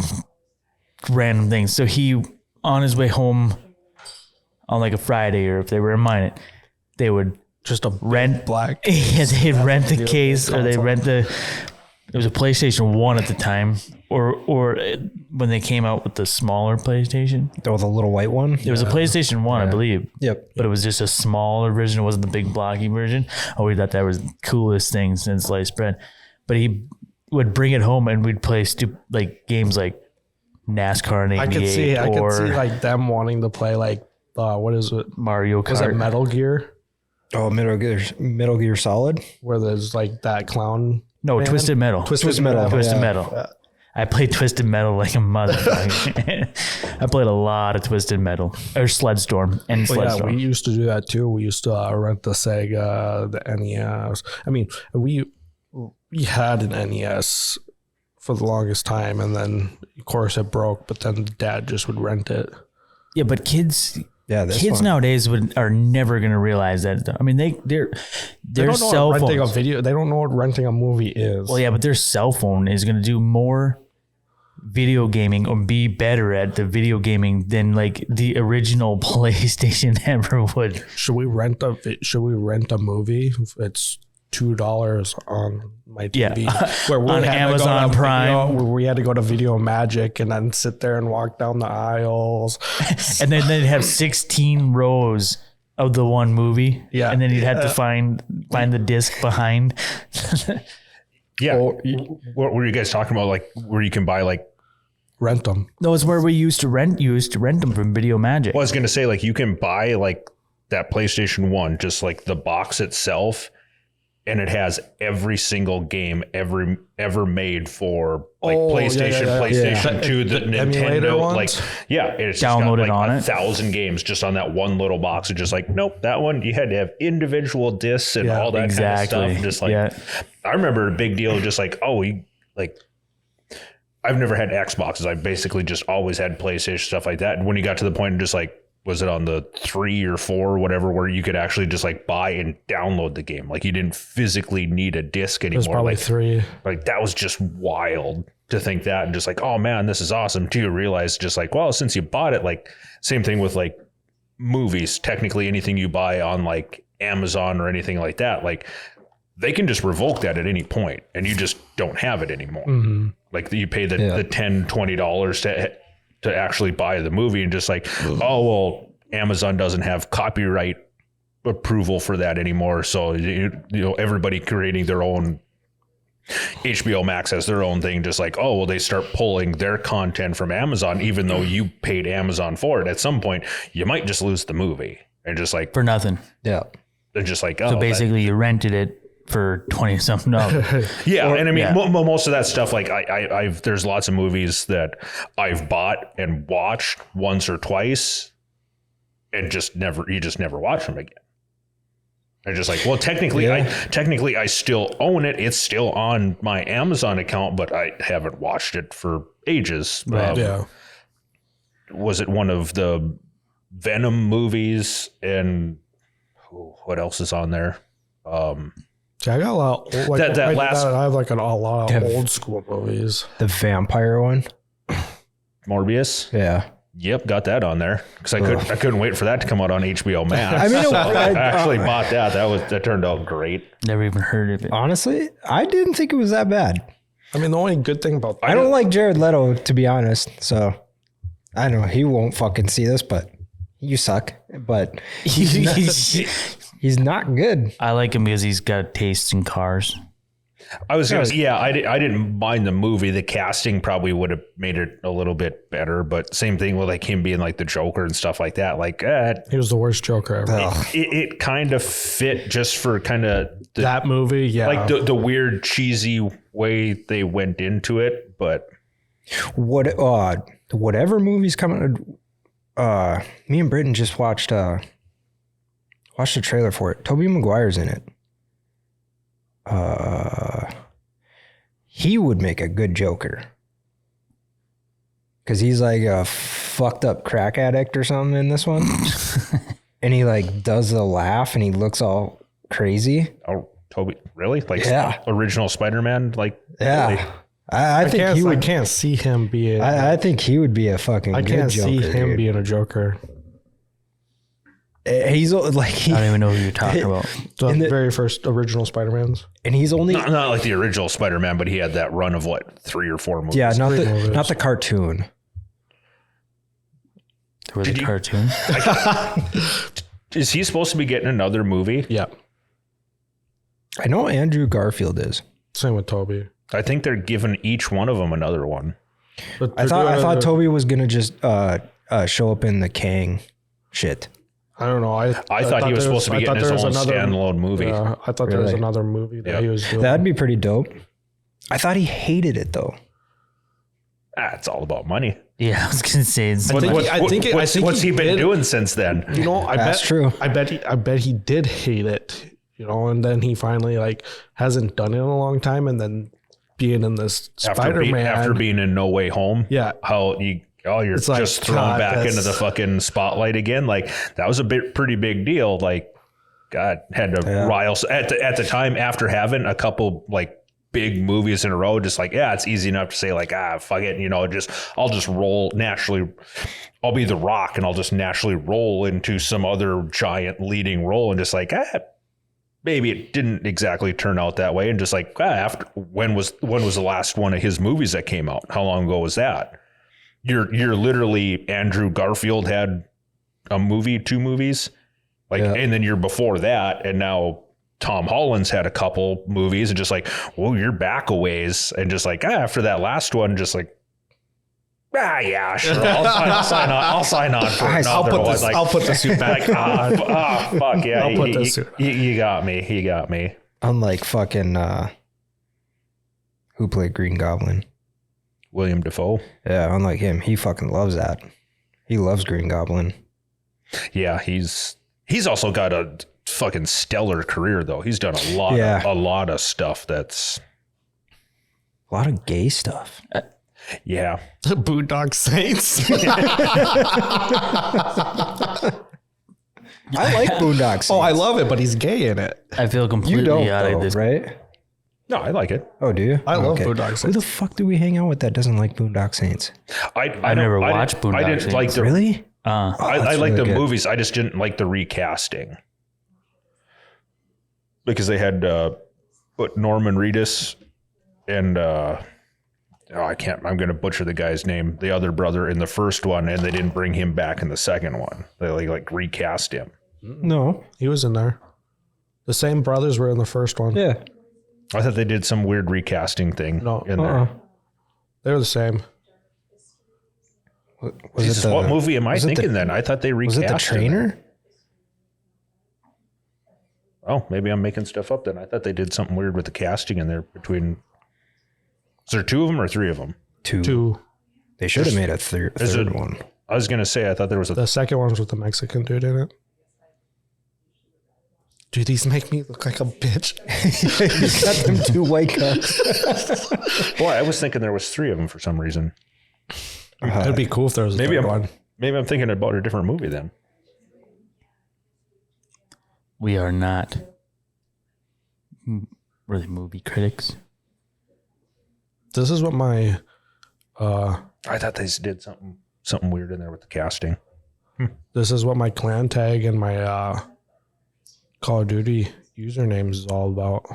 random things. So he, on his way home on like a Friday, or if they were in mine, they would Just a rent black. Yeah, they'd rent the video case, game or they console. rent the. It was a PlayStation 1 at the time, or when they came out with the smaller PlayStation. Oh, the little white one? It was a PlayStation 1, I believe. Yep. But it was just a smaller version. It wasn't the big blocky version. I always thought that was the coolest thing since sliced bread. But he would bring it home and we'd play games like NASCAR and 88 I could see or like them wanting to play like what is it? Mario Was it Kart. Metal Gear? Oh, Metal Gear Solid? Where there's like that clown. No, man? Twisted Metal. Twisted Metal. Twisted yeah. Metal. Yeah. I played Twisted Metal like a motherfucker. I played a lot of Twisted Metal or Sled Storm and Well, Sled yeah, Storm. we used to do that too. We used to rent the Sega, the NES. I mean, we had an NES for the longest time, and then of course it broke. But then Dad just would rent it. Yeah, but kids Yeah, this kids one. nowadays are never going to realize that. I mean, They their don't know cell what renting a phones. video. They don't know what renting a movie is. Well, yeah, but their cell phone is going to do more video gaming or be better at the video gaming than like the original PlayStation ever would. Should we rent a movie? It's $2 on my TV. Yeah. Where we On had to go Amazon to Prime. where we had to go to Video Magic and then sit there and walk down the aisles. And then they'd have 16 rows of the one movie. Yeah. And then you'd have to find the disc behind. Yeah. What were you guys talking about? Like where you can buy like, Rent them. No, it's where we used to rent them from Video Magic. well, I was going to say like you can buy like that PlayStation 1, just like the box itself. And it has every single game ever made for like Oh, yeah, PlayStation, yeah, yeah. PlayStation Yeah. 2, the emulator Nintendo. ones? Like, yeah, it's just Downloaded got like on it? 1,000 games just on that one little box. It's just like, nope, that one you had to have individual discs and Yeah, all that exactly. kind of stuff. Just like, Yeah. I remember a big deal, just like, I've never had Xboxes. I basically just always had PlayStation, stuff like that. And when you got to the point of just like, was it on the 3 or 4 or whatever, where you could actually just like buy and download the game? Like you didn't physically need a disc It was anymore. probably Like, 3. like that was just wild to think that, and just like, oh man, this is awesome. Till you realize just like, well, since you bought it, like same thing with like movies, technically anything you buy on like Amazon or anything like that, like they can just revoke that at any point and you just don't have it anymore. Like you pay the $10, $20 to actually buy the movie and just like, oh, well, Amazon doesn't have copyright approval for that anymore. So, you know, everybody creating their own, HBO Max has their own thing, just like, oh, well, they start pulling their content from Amazon, even though you paid Amazon for it. At some point, you might just lose the movie and just like, For nothing. Yeah. they're just like, oh, So basically, you rented it for $20-something. yeah. And I mean, yeah. most of that stuff, like I've, there's lots of movies that I've bought and watched once or twice and you just never watch them again. They're just like, well, technically I still own it. It's still on my Amazon account, but I haven't watched it for ages. Yeah. Was it one of the Venom movies? And what else is on there? See, I got a lot. Like, I have like a lot of old school movies. The vampire one. Morbius. Yeah. Yep, got that on there because I couldn't wait for that to come out on HBO Max. I mean, so I actually bought that. That turned out great. Never even heard of it. Honestly, I didn't think it was that bad. I mean, the only good thing about I don't like Jared Leto, to be honest. So I don't know. He won't fucking see this, but you suck. But he's not good. I like him because he's got taste in cars. I was gonna say, I didn't mind the movie. The casting probably would have made it a little bit better, but same thing with like him being like the Joker and stuff like that. Like he was the worst Joker ever. it kind of fit just for kind of That movie, yeah. like the weird cheesy way they went into it. But Whatever movie's coming, me and Britton just watched the trailer for it. Tobey Maguire's in it. He would make a good Joker because he's like a fucked up crack addict or something in this one. And he like does a laugh and he looks all crazy. oh, Toby, really? Like original Spider-Man? Like Yeah. really? I think he would. I can't see him being. I think he would be a fucking. I good can't Joker, see him dude. being a Joker. He's like I don't even know who you're talking about. The very first original Spider-Mans. and he's only Not like the original Spider-Man, but he had that run of what, 3 or 4 movies. not Three movies. not the cartoon. There was a cartoon. Is he supposed to be getting another movie? Yeah. I know Andrew Garfield is. Same with Toby. I think they're giving each one of them another one. But I thought Toby was gonna just show up in the Kang shit. I don't know. I thought he was supposed to be getting his own standalone movie. Yeah, I thought there was Really? another movie that Yeah. he was doing. That'd be pretty dope. I thought he hated it though. It's all about money. Yeah, I was gonna say. It's, What's he been doing since then? You know, That's true. I bet he did hate it. You know, and then he finally like hasn't done it in a long time, and then being in this Spider-Man After being in No Way Home, Yeah. you're It's like, just thrown God, back into that's- the fucking spotlight again. Like that was a pretty big deal. Like, God had to rile at the time after having a couple like big movies in a row. Just like, it's easy enough to say like, fuck it, you know, I'll just roll naturally. I'll be The Rock, and I'll just naturally roll into some other giant leading role, and just like, maybe it didn't exactly turn out that way. And just like, after when was the last one of his movies that came out? How long ago was that? You're literally Andrew Garfield had a movie, 2 movies, like, and then you're before that, and now Tom Holland's had a couple movies, and just like, well, you're back a ways, and just like, after that last one, just like, yeah, sure, I'll sign on for another one. Like, I'll put the suit back. fuck yeah, I'll put the suit. You got me. He got me. Unlike fucking who played Green Goblin. William Dafoe. Yeah, unlike him, he fucking loves that. He loves Green Goblin. Yeah, he's also got a fucking stellar career though. He's done a lot of stuff that's A lot of gay stuff. yeah. Boondock Saints. I like Boondock Saints. Oh, I love it, but he's gay in it. I feel You completely don't, out though, of this. right? No, I like it. Oh, do you? I love Okay. Boondock Who Saints. the fuck do we hang out with that doesn't like Boondock Saints? I never watched Boondock I didn't Saints. like the Really? I that's like really the good. movies. I just didn't like the recasting. because they had put Norman Reedus and I'm going to butcher the guy's name, the other brother in the first one, and they didn't bring him back in the second one. They like recast him. No, he was in there. The same brothers were in the first one. Yeah. I thought they did some weird recasting thing No, in there. they were the same. Was Jesus, what movie am I thinking then? I thought they recast Was it the trainer? him. Oh, maybe I'm making stuff up then. I thought they did something weird with the casting in there between. Is there 2 of them or 3 of them? Two. They should have made a third one. I was going to say, I thought there was a. The second one's with the Mexican dude in it. Dude, these make me look like a bitch. You got them 2 white cups. Boy, I was thinking there was 3 of them for some reason. It'd be cool if there was a Maybe third I'm one. maybe I'm thinking about a different movie then. We are not really movie critics. This is what my I thought they did something weird in there with the casting. clan tag and my Call of Duty usernames is all about.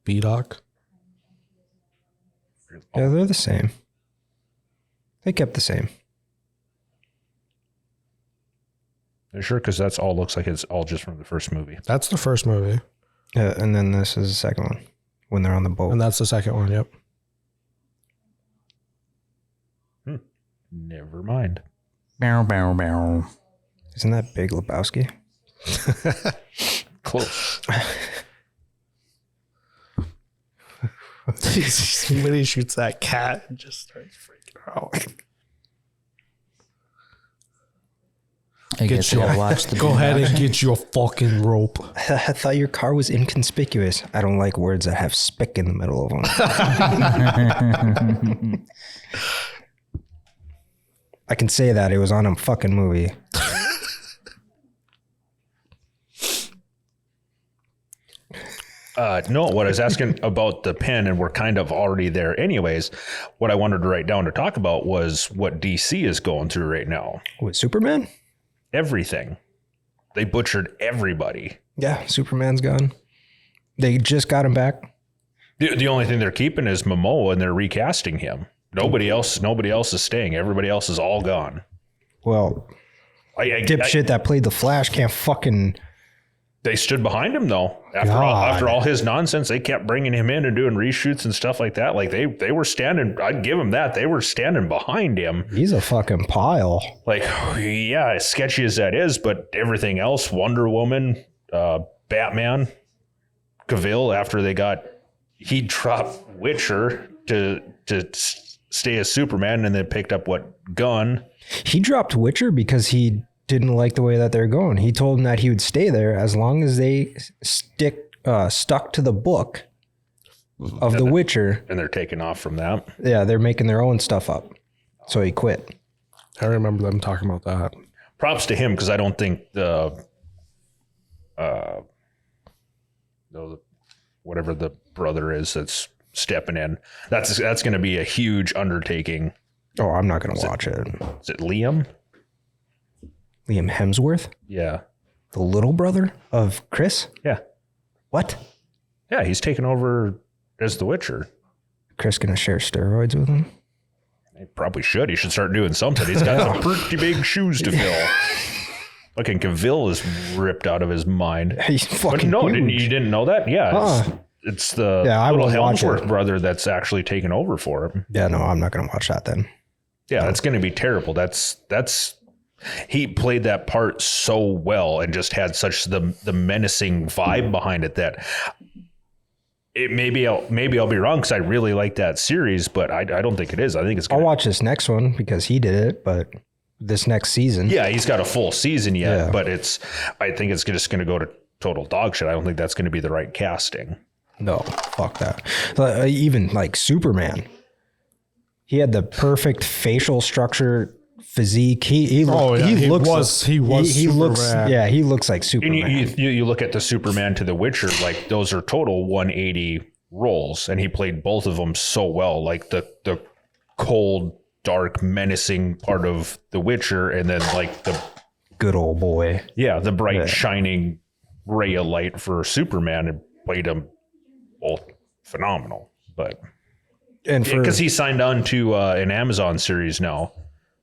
BDoc. Yeah, they're the same. They kept the same. Are you sure? Because that's all looks like it's all just from the first movie. That's the first movie. Yeah, and then this is the second one when they're on the boat. And that's the second one, yep. Never mind. Bow, bow, bow. Isn't that Big Lebowski? Close. When he shoots that cat and just starts freaking out. I guess I'll watch the Go ahead and get your fucking rope. I thought your car was inconspicuous. I don't like words that have spick in the middle of them. I can say that. It was on a fucking movie. No, what I was asking about the pen, and we're kind of already there anyways, what I wanted to write down to talk about was what DC is going through right now. With Superman? Everything. They butchered everybody. Yeah, Superman's gone. They just got him back. The only thing they're keeping is Momoa, and they're recasting him. Nobody else is staying. Everybody else is all gone. Well, dipshit that played the Flash can't fucking... They stood behind him though. After all his nonsense, they kept bringing him in and doing reshoots and stuff like that. Like they were standing. I'd give him that. They were standing behind him. He's a fucking pile. Like, yeah, as sketchy as that is, but everything else, Wonder Woman, Batman, Cavill. After he dropped Witcher to stay as Superman, and then picked up Gunn. He dropped Witcher because he didn't like the way that they're going. He told him that he would stay there as long as they stuck to the book of The Witcher. And they're taking off from that. Yeah, they're making their own stuff up. So he quit. I remember them talking about that. Props to him, because I don't think whatever the brother is that's stepping in, that's going to be a huge undertaking. Oh, I'm not going to watch it. Is it Liam? Liam Hemsworth? Yeah. The little brother of Chris? Yeah. What? Yeah, he's taking over as the Witcher. Chris going to share steroids with him? He probably should. He should start doing something. He's got some pretty big shoes to fill. Fucking Cavill is ripped out of his mind. He's fucking no, huge. you didn't know that? Yeah. It's the little Helmsworth brother that's actually taken over for him. Yeah, no, I'm not going to watch that then. Yeah, that's going to be terrible. He played that part so well and just had such the menacing vibe behind it that maybe I'll be wrong, because I really like that series, but I don't think it is. I think it's. I'll watch this next one because he did it, but this next season. Yeah, he's got a full season yet, Yeah. but I think it's just going to go to total dog shit. I don't think that's going to be the right casting. No, fuck that. Even like Superman, he had the perfect facial structure, physique. He looks like Superman. And you look at the Superman to the Witcher, like those are total 180 roles, and he played both of them so well. Like the cold, dark, menacing part of the Witcher, and then like the good old boy. Yeah, the bright Yeah. shining ray of light for Superman, and played him both phenomenal. But And for because he signed on to an Amazon series now,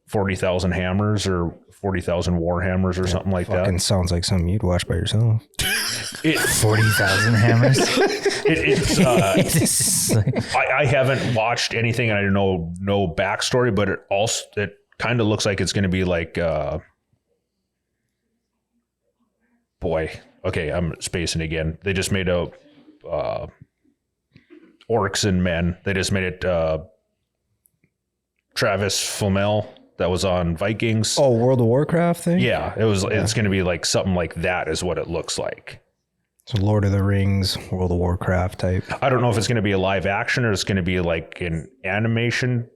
40,000 Hammers or 40,000 Warhammers or something like fucking that. sounds like something you'd watch by yourself. 40,000 hammers. It's It's just like- I haven't watched anything, and I know no backstory, but it kind of looks like it's going to be like boy, okay, I'm spacing again. They just made a Orcs and Men. They just made it Travis Flamel that was on Vikings. Oh, World of Warcraft thing? Yeah, it's going to be like something like that is what it looks like. So Lord of the Rings, World of Warcraft type. I don't know if it's going to be a live action or it's going to be like an animation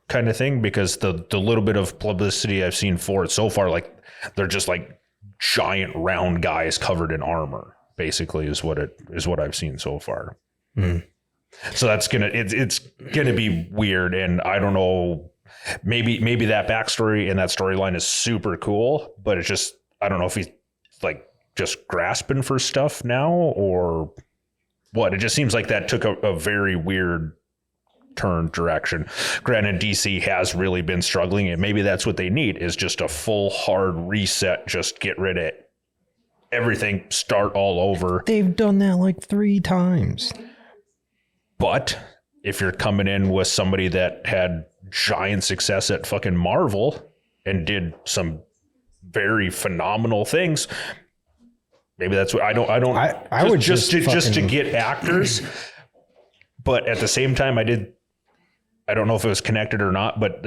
kind of thing, because the little bit of publicity I've seen for it so far, like they're just like giant round guys covered in armor, basically is what I've seen so far. So that's it's gonna be weird, and I don't know. Maybe that backstory and that storyline is super cool, but it's just, I don't know if he's like just grasping for stuff now or what. It just seems like that took a very weird direction. Granted, DC has really been struggling, and maybe that's what they need, is just a full hard reset. Just get rid of everything, start all over. They've done that like 3 times. But if you're coming in with somebody that had giant success at fucking Marvel and did some very phenomenal things, maybe that's what I would just to fucking- get actors. But at the same time, I don't know if it was connected or not, but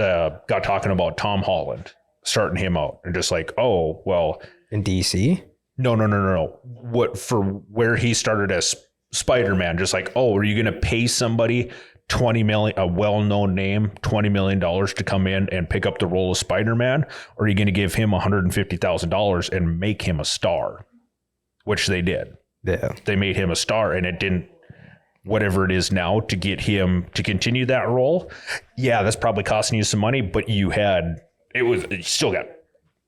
got talking about Tom Holland, starting him out, and just like, oh, well, In DC? no. What, for where he started as Spider-Man, just like, oh, are you going to pay somebody $20 million, a well-known name, $20 million to come in and pick up the role of Spider-Man? Or are you going to give him $150,000 and make him a star? Which they did. Yeah. They made him a star, and it didn't, whatever it is now to get him to continue that role. Yeah, that's probably costing you some money, but you still got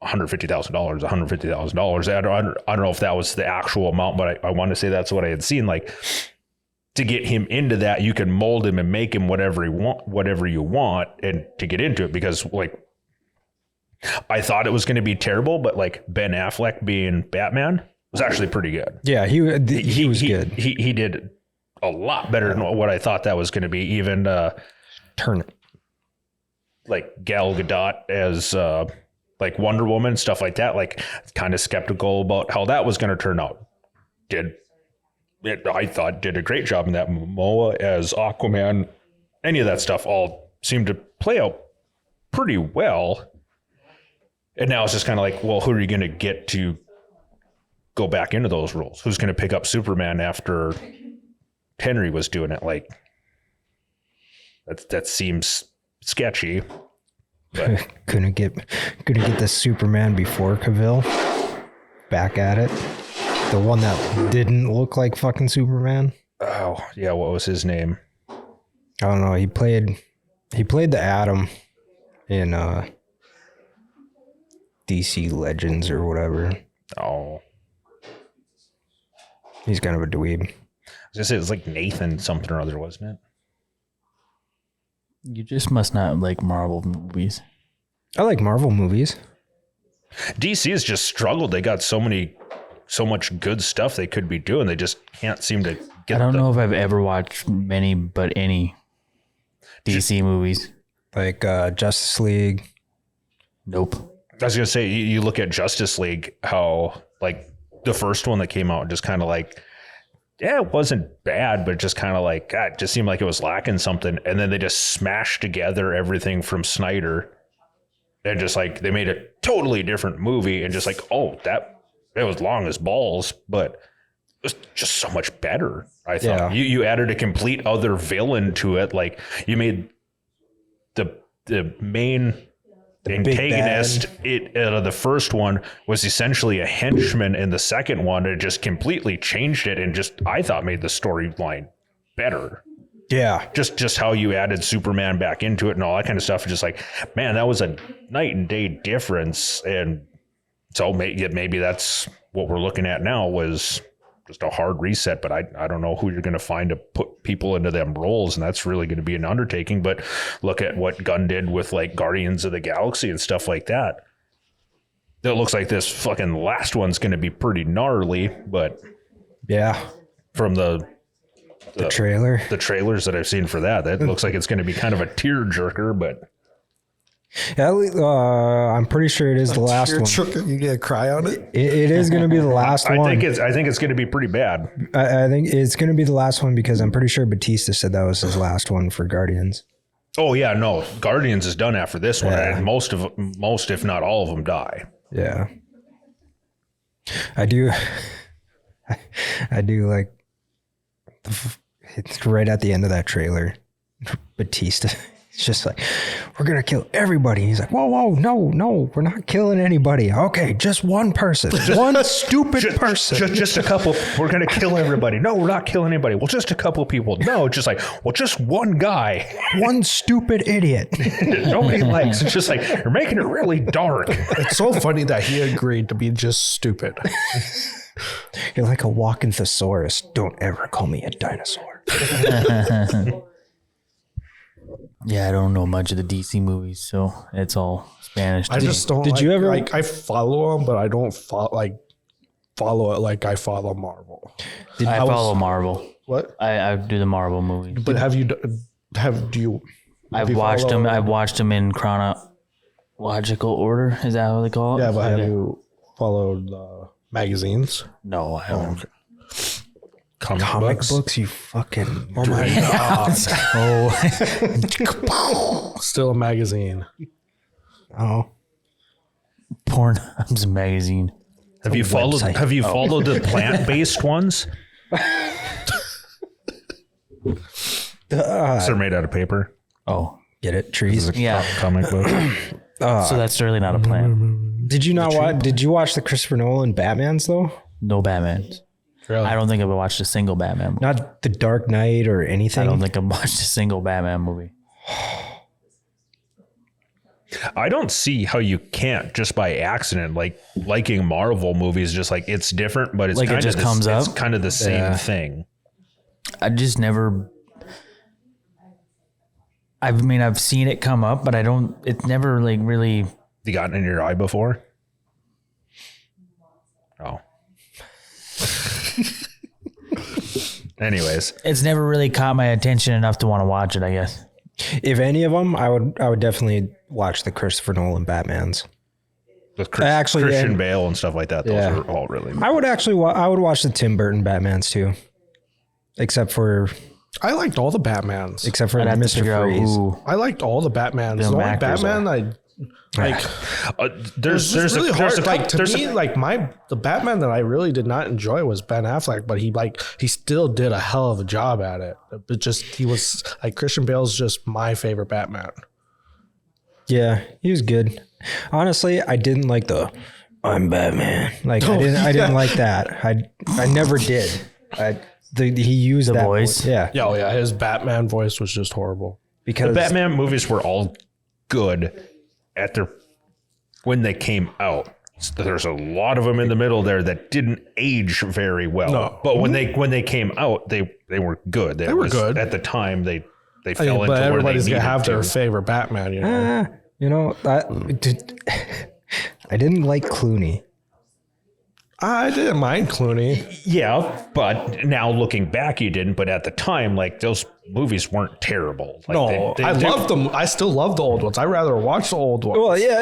$150,000. I don't know if that was the actual amount, but I want to say that's what I had seen. Like, to get him into that, you can mold him and make him whatever you want, and to get into it, because like, I thought it was going to be terrible, but like Ben Affleck being Batman was actually pretty good. Yeah, he was good. He did a lot better than what I thought that was going to be. Even Turn it. like Gal Gadot as like Wonder Woman, stuff like that. Like, kind of skeptical about how that was going to turn out. I thought did a great job in that. Momoa as Aquaman, any of that stuff all seemed to play out pretty well. And now it's just kind of like, well, who are you going to get to go back into those roles? Who's going to pick up Superman after Henry was doing it? Like, that seems sketchy. But Couldn't get the Superman before Cavill back at it. The one that didn't look like fucking Superman. oh yeah, what was his name? I don't know. He played the Atom in DC Legends or whatever. Oh, He's kind of a dweeb. I was gonna say it was like Nathan something or other, wasn't it? You just must not like Marvel movies. I like Marvel movies. DC has just struggled. They got so much good stuff they could be doing. They just can't seem to get. I don't know if I've ever watched many, but any DC movies. Like Justice League. Nope. I was gonna say, you look at Justice League, how like the first one that came out, just kind of like, yeah, it wasn't bad, but just kind of like, God, it just seemed like it was lacking something. And then they just smashed together everything from Snyder, and just like they made a totally different movie, and just like, oh, it was long as balls, but it was just so much better. I thought. Yeah. You added a complete other villain to it. Like, you made the main antagonist the first one was essentially a henchman, in the second one it just completely changed it, and just, I thought, made the storyline better. Yeah. Just how you added Superman back into it and all that kind of stuff. Just like, man, that was a night and day difference. And So maybe that's what we're looking at now was just a hard reset, but I don't know who you're going to find to put people into them roles, and that's really going to be an undertaking. But look at what Gunn did with like Guardians of the Galaxy and stuff like that. It looks like this fucking last one's going to be pretty gnarly, but Yeah. from the Trailer. the trailers that I've seen for that looks like it's going to be kind of a tear jerker, but I'm pretty sure it is the last one. You get a cry on it? It is going to be the last I one. think it's going to be pretty bad. I think it's going to be the last one because I'm pretty sure Batista said that was his last one for Guardians. Oh yeah, no, Guardians is done after this one, Yeah. and most if not all of them die. Yeah. I do like it's right at the end of that trailer. Batista, it's just like, we're going to kill everybody. He's like, whoa, no, we're not killing anybody. Okay, just one person. One stupid person. Just a couple. We're going to kill everybody. No, we're not killing anybody. Well, just a couple people. No, just like, well, just one guy. One stupid idiot. Nobody likes. It's just like, you're making it really dark. It's so funny that he agreed to be just stupid. You're like a walking thesaurus. Don't ever call me a dinosaur. Yeah, I don't know much of the DC movies, so it's all Spanish. to I me. just don't. Did you ever- like? I follow him, but I don't follow it like I follow Marvel. I follow Marvel. What? I do the Marvel movies. But have you? Do you? I've watched them. I've watched them in chronological order. Is that what they call it? Yeah, but have you followed magazines? No, I don't. Comic books, you fucking. Oh my god! Still a magazine. Oh. Pornhub's magazine. Have you followed? website. Have you followed the plant-based ones? They're made out of paper. Oh, Get it? Trees. yeah. Comic book. So that's really not a plan. Did you not watch? Did you watch the Christopher Nolan Batmans though? No Batman. Really? I don't think I've watched a single Batman movie. Not the Dark Knight or anything. I don't think I've watched a single Batman movie. I don't see how you can't just by accident, like liking Marvel movies, just like it's different, but it's Like it kind just of comes It's up? kind of the same thing. I just never. I've seen it come up, but I don't. It's never like really. You gotten in your eye before? Oh. Anyways, It's never really caught my attention enough to want to watch it, I guess. If any of them, I would definitely watch the Christopher Nolan Batmans. with Actually, Christian yeah. Bale and stuff like that, those Yeah. are all really. I would actually. I would watch the Tim Burton Batmans too, except for I liked all the Batmans. I'd have to Mr. figure out Freeze. who. I liked all the Batmans. Them The only actors Batman I like. There's It's really hard. a Like to there's me, like the Batman that I really did not enjoy was Ben Affleck, but he still did a hell of a job at it. But just he was like Christian Bale's just my favorite Batman. Yeah, he was good. Honestly, I didn't like the "I'm Batman." Like I didn't like that. I never did. He used The that voice? Yeah, Yeah, oh yeah, his Batman voice was just horrible. because the Batman movies were all good at when they came out. There's a lot of them in the middle there that didn't age very well. No. But when they came out, they were good. They were good. At the time. They I fell mean, into but where everybody's they gonna needed have their to. favorite Batman, you know. I didn't like Clooney. I didn't mind Clooney. Yeah, but now looking back, you didn't. But at the time, like those movies weren't terrible. Like, No, I love them. I still love the old ones. I rather watch the old ones. Well, yeah,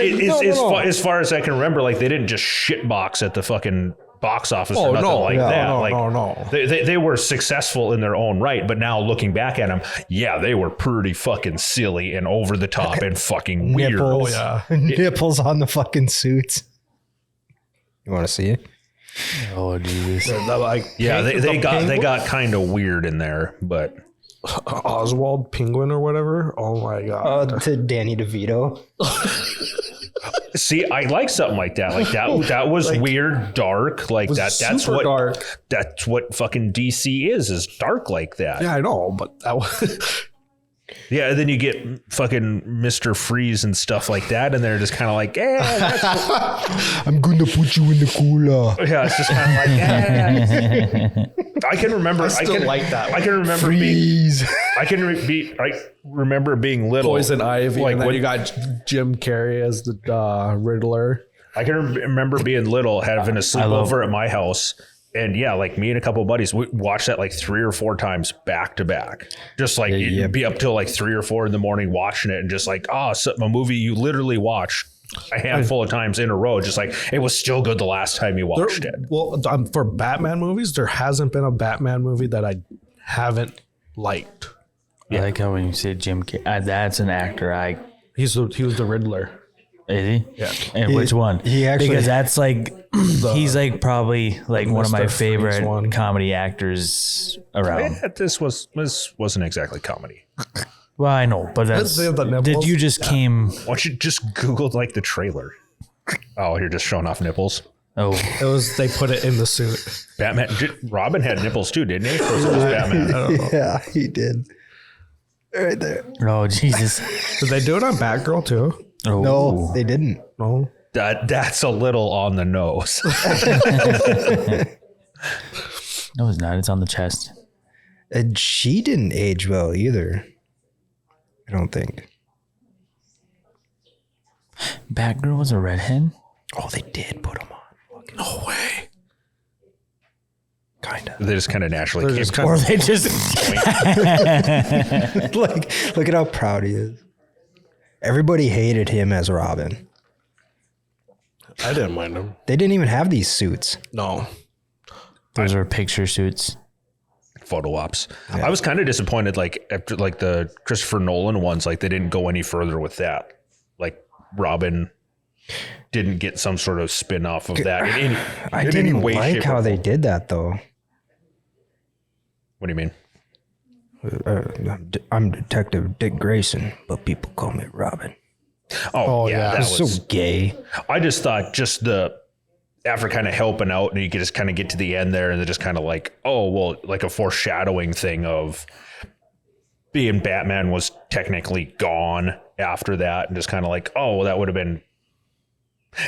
As far as I can remember, like they didn't just shitbox at the fucking box office Oh, or nothing no. like No, that. no, like, no. They were successful in their own right, but now looking back at them, yeah, they were pretty fucking silly and over the top and fucking weird. Nipples, yeah. nipples on the fucking suits. You want to see it? Oh, Jesus. Yeah, they the got Penguin- kind of weird in there, but Oswald Penguin or whatever. Oh my god. To Danny DeVito. see, I like something like that. Like that was Like, weird, dark, like was that. That's super what dark. That's what fucking DC is dark like that. Yeah, I know, but that was Yeah, and then you get fucking Mr. Freeze and stuff like that, and they're just kind of like, that's I'm gonna put you in the cooler. yeah, it's just kind of like, I can remember. I still can like that I can remember Freeze. I remember being little. Poison Ivy, Like and then when- you got Jim Carrey as the Riddler. I can remember being little, having a sleepover at my house. And yeah, like me and a couple of buddies, we watched that like 3 or 4 times back to back. Just like it'd be up till like 3 or 4 in the morning watching it, and just like, so a movie you literally watched a handful of times in a row. Just like it was still good the last time you watched it. Well, for Batman movies, there hasn't been a Batman movie that I haven't liked. I like how when you say Jim Carrey, that's an actor. He was the Riddler. Is he? Yeah. And which one? he actually- because that's like he's like probably like one of my Mr. Freeze favorite one. comedy actors around. Yeah, this wasn't exactly comedy. Well, I know, but that's They have the nipples. did you just came? Why don't you just Google like the trailer? Oh, you're just showing off nipples. Oh, It was they put it in the suit. Batman, Robin had nipples too, didn't he? Or was it just Batman? Yeah, he did. Right there. oh, Jesus! Did they do it on Batgirl too? Oh, No, they didn't. No. That's a little on the nose. no, it's not. It's on the chest. And she didn't age well either. I don't think. Batgirl was a redhead. Oh, they did put him on. No way. Kind of. They just kind of naturally They're came. just kind Or of they just Like, look at how proud he is. Everybody hated him as Robin. I didn't mind them. They didn't even have these suits. No. those are picture suits. Photo ops. I was kind of disappointed, like after like the Christopher Nolan ones, like they didn't go any further with that. Like Robin didn't get some sort of spin off of that in any. I in any didn't way, like shape, how or they form. did that, though. What do you mean? I'm Detective Dick Grayson, but people call me Robin. Oh, yeah, that It's was. so gay. I just thought just after kind of helping out, and you could just kind of get to the end there, and they're just kind of like, oh well, like a foreshadowing thing of being Batman was technically gone after that, and just kind of like, oh well, that would have been.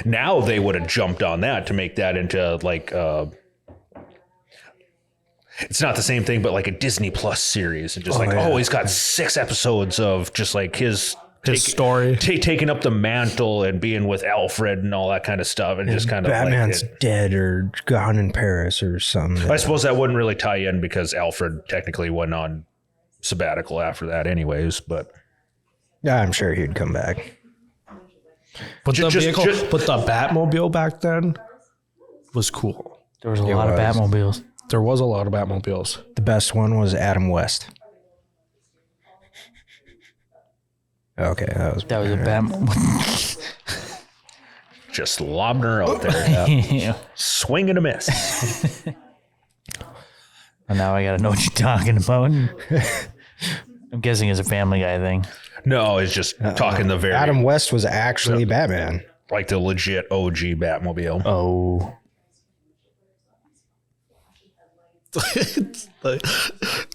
Now they would have jumped on that to make that into like it's not the same thing, but like a Disney Plus series, and just he's got 6 episodes of just like his story. taking up the mantle and being with Alfred and all that kind of stuff, and just kind of Batman's like dead or gone in Paris or something. I suppose that wouldn't really tie in because Alfred technically went on sabbatical after that, anyways. But Yeah, I'm sure he'd come back. But the Just- vehicle, just- but the Batmobile back then was cool. There was a lot of was. Batmobiles. There was a lot of Batmobiles. The best one was Adam West. Okay, that was That was a Batmobile. just lobbing her out there, Yeah. swing and a miss. And now I gotta know what you're talking about. I'm guessing it's a Family Guy thing. No, it's just talking the very Adam West was actually Batman. like the legit OG Batmobile. Oh,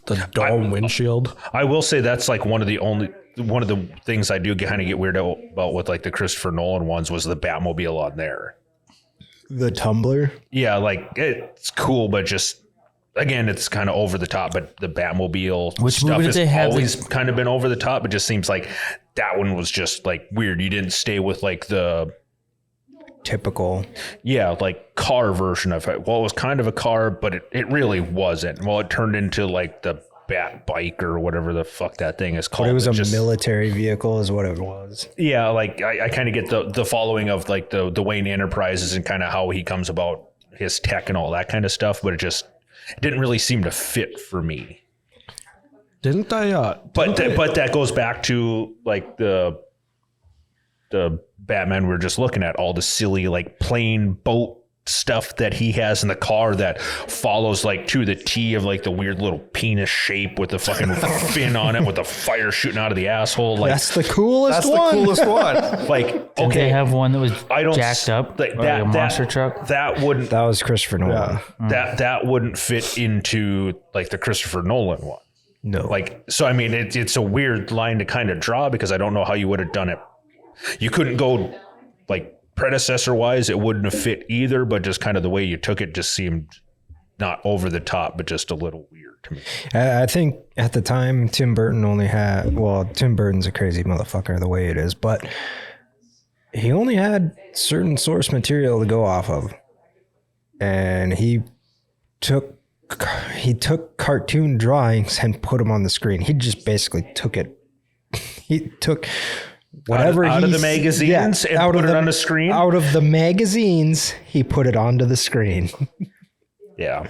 The dome windshield. I will say that's like one of the things I do kind of get weird about with like the Christopher Nolan ones was the Batmobile on there. The Tumbler. Yeah, like it's cool, but just again, it's kind of over the top. But the Batmobile Which stuff movie did has they have always kind of been over the top. It just seems like that one was just like weird. You didn't stay with like the Typical. like car version of it. Well, it was kind of a car, but it really wasn't. Well, it turned into like the Bat bike or whatever the fuck that thing is called. But it was a just, military vehicle is what it was. yeah, like I kind of get the following of like the Wayne Enterprises and kind of how he comes about his tech and all that kind of stuff, but it didn't really seem to fit for me. Didn't I? But that goes back to like the Batman we were just looking at, all the silly like plane boat stuff that he has in the car that follows like to the T of like the weird little penis shape with the fucking fin on it with the fire shooting out of the asshole. Like That's the coolest one. one. like didn't okay, they have one that was I don't jacked up, like like a monster truck? That wouldn't That was Christopher Nolan. that wouldn't fit into like the Christopher Nolan one. No. Like, so I mean, it's a weird line to kind of draw because I don't know how you would have done it. You couldn't go like predecessor wise; it wouldn't have fit either. But just kind of the way you took it just seemed not over the top, but just a little weird to me. I think at the time Tim Burton only had, well, Tim Burton's a crazy motherfucker the way it is, but he only had certain source material to go off of. And he took cartoon drawings and put them on the screen. He just basically took it. He took whatever out of the magazines and put it on the screen? Out of the magazines, he put it onto the screen. Yeah.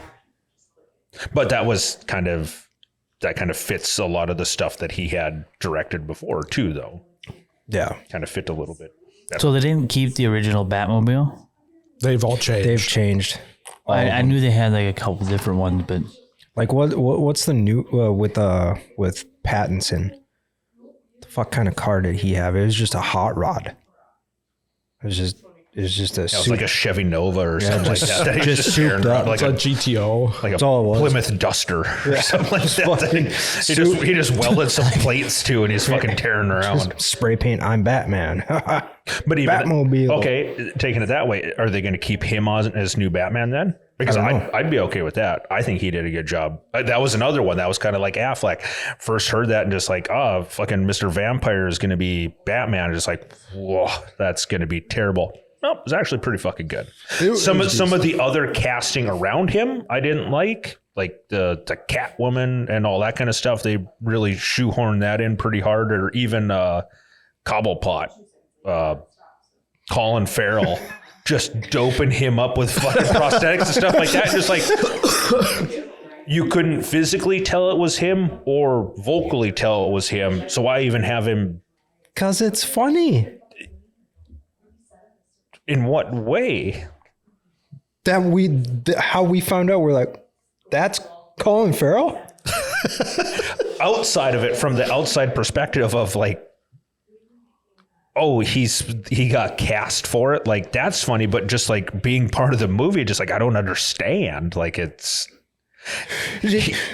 But that kind of fits a lot of the stuff that he had directed before too, though. Yeah. Kind of fit a little bit. So they didn't keep the original Batmobile? They've all changed. They've changed. I knew they had like a couple different ones, but Like what's the new with Pattinson? The fuck kind of car did he have? It was just a hot rod. It was just a It was like a Chevy Nova or something like that. That he was just souped up. like It's a GTO. like That's all it was. Plymouth Duster or something like that thing. He just welded some plates to and he's fucking tearing around. spray paint. I'm Batman. But even Batmobile. Okay, taking it that way, are they going to keep him on as new Batman then? Because I don't know. I'd be okay with that. I think he did a good job. That was another one that was kind of like Affleck. First heard that and just like, oh, fucking Mr. Vampire is going to be Batman. Just like, whoa, that's going to be terrible. Nope, it was actually pretty fucking good. Some of the other casting around him I didn't like the Catwoman and all that kind of stuff. They really shoehorned that in pretty hard. Or even Cobblepot, Colin Farrell, just doping him up with fucking prosthetics and stuff like that. Just like you couldn't physically tell it was him or vocally tell it was him. So why even have him? 'Cause it's funny. In what way? How we found out, we're like, that's Colin Farrell? Outside of it, from the outside perspective of like, oh, he got cast for it. Like, that's funny, but just like being part of the movie, just like, I don't understand. Like, it's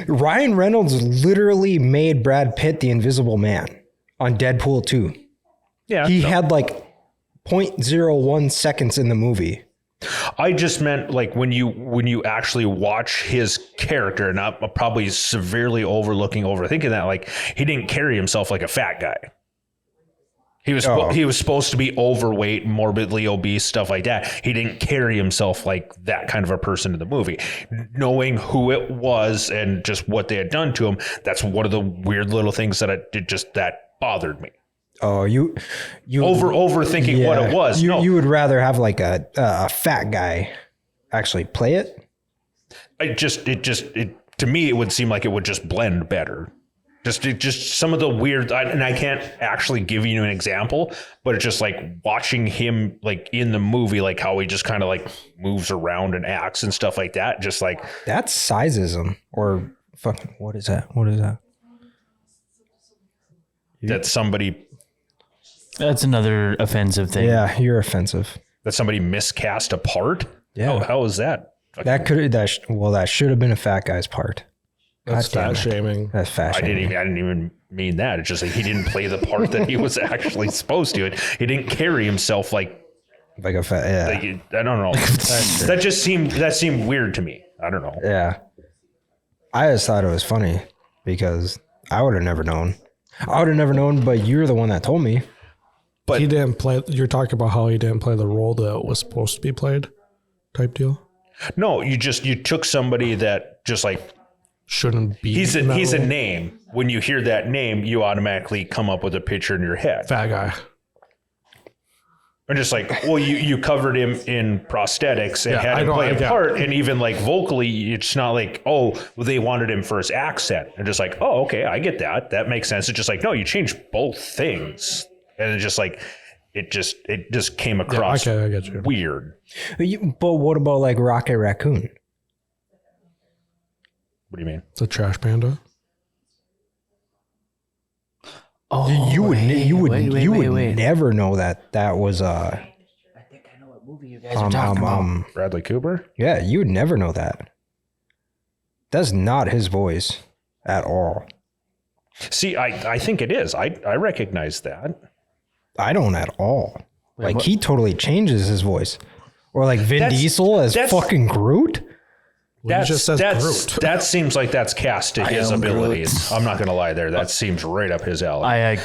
Ryan Reynolds literally made Brad Pitt the Invisible Man on Deadpool 2. yeah. He had like 0.01 seconds in the movie. I just meant like when you actually watch his character, and I'm probably severely overthinking that. Like, he didn't carry himself like a fat guy. He was supposed to be overweight, morbidly obese, stuff like that. He didn't carry himself like that kind of a person in the movie. Knowing who it was and just what they had done to him, that's one of the weird little things that bothered me. Oh, you Overthinking what it was. You would rather have like a fat guy actually play it? It to me, it would seem like it would just blend better. Just some of the weird, and I can't actually give you an example, but it's just like watching him like in the movie, like how he just kind of like moves around and acts and stuff like that. Just like That's sizeism or fucking, what is that? that somebody that's another offensive thing. Yeah, you're offensive. miscast a part. Yeah. How is that? That should have been a fat guy's part. That's God damn fat it. shaming. That's fat I shaming. didn't even mean that. It's just like he didn't play the part that he was actually supposed to. He didn't carry himself like Like a fat, yeah. I don't know. that seemed weird to me. I don't know. Yeah. I just thought it was funny because I would have never known. But you're the one that told me. But He didn't play. You're talking about how he didn't play the role that was supposed to be played, type deal. no, you took somebody that just like Shouldn't be. he's in that a role. name. When you hear that name, you automatically come up with a picture in your head. Fat guy. And just like, well, you covered him in prosthetics and Yeah, had I him know, play I a get it. part, and even like vocally, it's not like, oh, well, they wanted him for his accent, and just like, oh, okay, I get that. That makes sense. It's just like, no, you changed both things, and it's just like, it just came across okay, I get you. weird. But what about like Rocket Raccoon? What do you mean? The trash panda. Oh, You would wait. never know that was I think I know what movie you guys are talking about. Bradley Cooper? yeah, you would never know that. That's not his voice at all. See, I think it is. I recognize that. I don't at all. Like he totally changes his voice. Or like Vin Diesel as fucking Groot. Just says Groot. That seems like that's cast to his abilities. I'm not going to lie there. That seems right up his alley.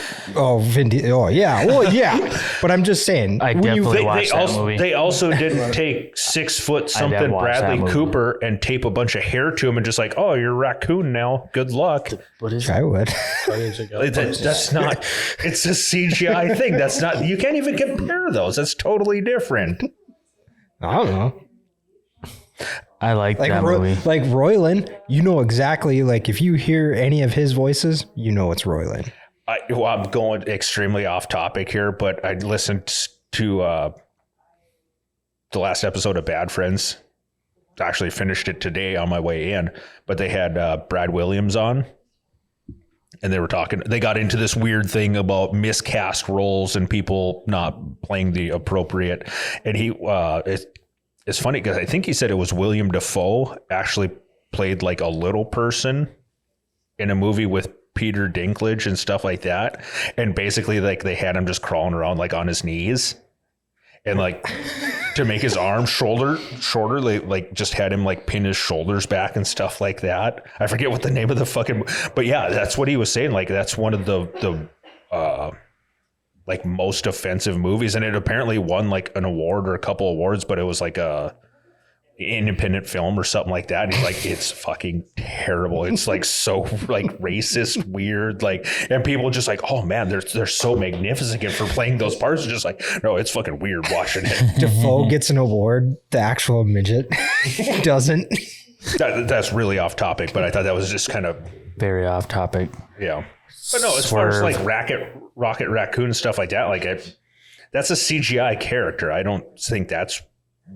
Vin Diesel. Oh, yeah. Well, yeah. But I'm just saying. I definitely watched that movie. They also didn't take 6 foot something Bradley Cooper and tape a bunch of hair to him and just like, oh, you're a raccoon now. Good luck. What is I would. That's not, it's a CGI thing. That's not, you can't even compare those. That's totally different. I don't know. I like that movie. Like Roiland, you know exactly, like if you hear any of his voices, you know it's Roiland. I'm going extremely off topic here, but I listened to the last episode of Bad Friends. I actually finished it today on my way in, but they had Brad Williams on. And they got into this weird thing about miscast roles and people not playing the appropriate. And it's funny because I think he said it was William Dafoe actually played like a little person in a movie with Peter Dinklage and stuff like that. And basically like they had him just crawling around like on his knees and like to make his arms shorter, like just had him like pin his shoulders back and stuff like that. I forget what the name of the fucking, but yeah, that's what he was saying. Like that's one of the like most offensive movies, and it apparently won like an award or a couple awards, but it was like a independent film or something like that. And he's like, it's fucking terrible. It's like so like racist, weird, like, and people just like, oh man, they're so magnificent for playing those parts. It's just like, no, it's fucking weird watching it. Defoe gets an award, the actual midget doesn't. That's really off topic, but I thought that was just kind of very off topic. Yeah. But no, as far as like Rocket Raccoon and stuff like that, like that's a CGI character. I don't think that's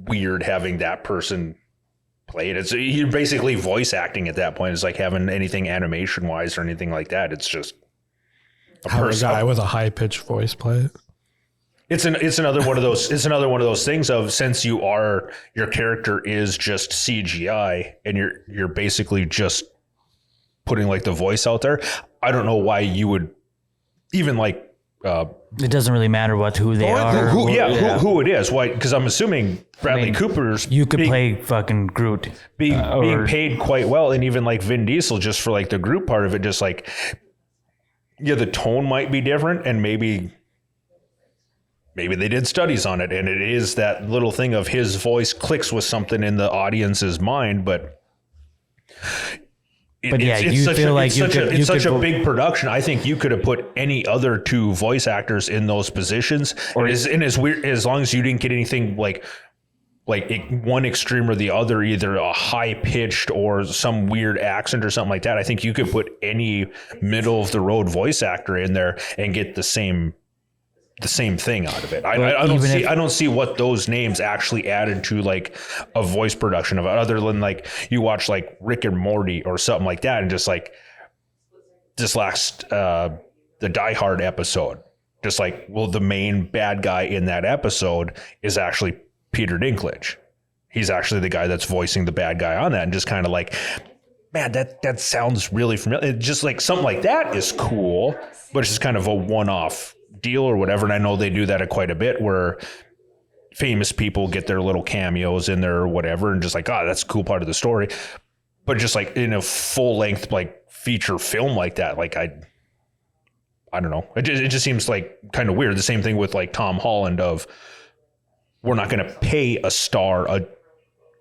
weird having that person play it. You're basically voice acting at that point. It's like having anything animation wise or anything like that. It's just a guy with a high pitched voice play it. It's another one of those. It's another one of those things of since your character is just CGI and you're basically just putting like the voice out there. I don't know why you would even like. It doesn't really matter who they are. Who it is. Why? Because I'm assuming Bradley Cooper's. You could play fucking Groot. Being paid quite well, and even like Vin Diesel, just for like the Groot part of it, just like the tone might be different, and maybe they did studies on it, and it is that little thing of his voice clicks with something in the audience's mind, but. It's such a big production. I think you could have put any other 2 voice actors in those positions, as weird as long as you didn't get anything like one extreme or the other, either a high pitched or some weird accent or something like that. I think you could put any middle of the road voice actor in there and get the same thing out of it. I don't see what those names actually added to like a voice production of it, other than like you watch like Rick and Morty or something like that, and just like this last the Die Hard episode, just like, well, the main bad guy in that episode is actually Peter Dinklage. He's actually the guy that's voicing the bad guy on that, and just kind of like, man, that sounds really familiar. It just like something like that is cool, but it's just kind of a one-off deal or whatever. And I know they do that quite a bit where famous people get their little cameos in there or whatever, and just like, that's a cool part of the story. But just like in a full length like feature film like that, like I don't know. It just seems like kind of weird. The same thing with like Tom Holland of, we're not going to pay a star a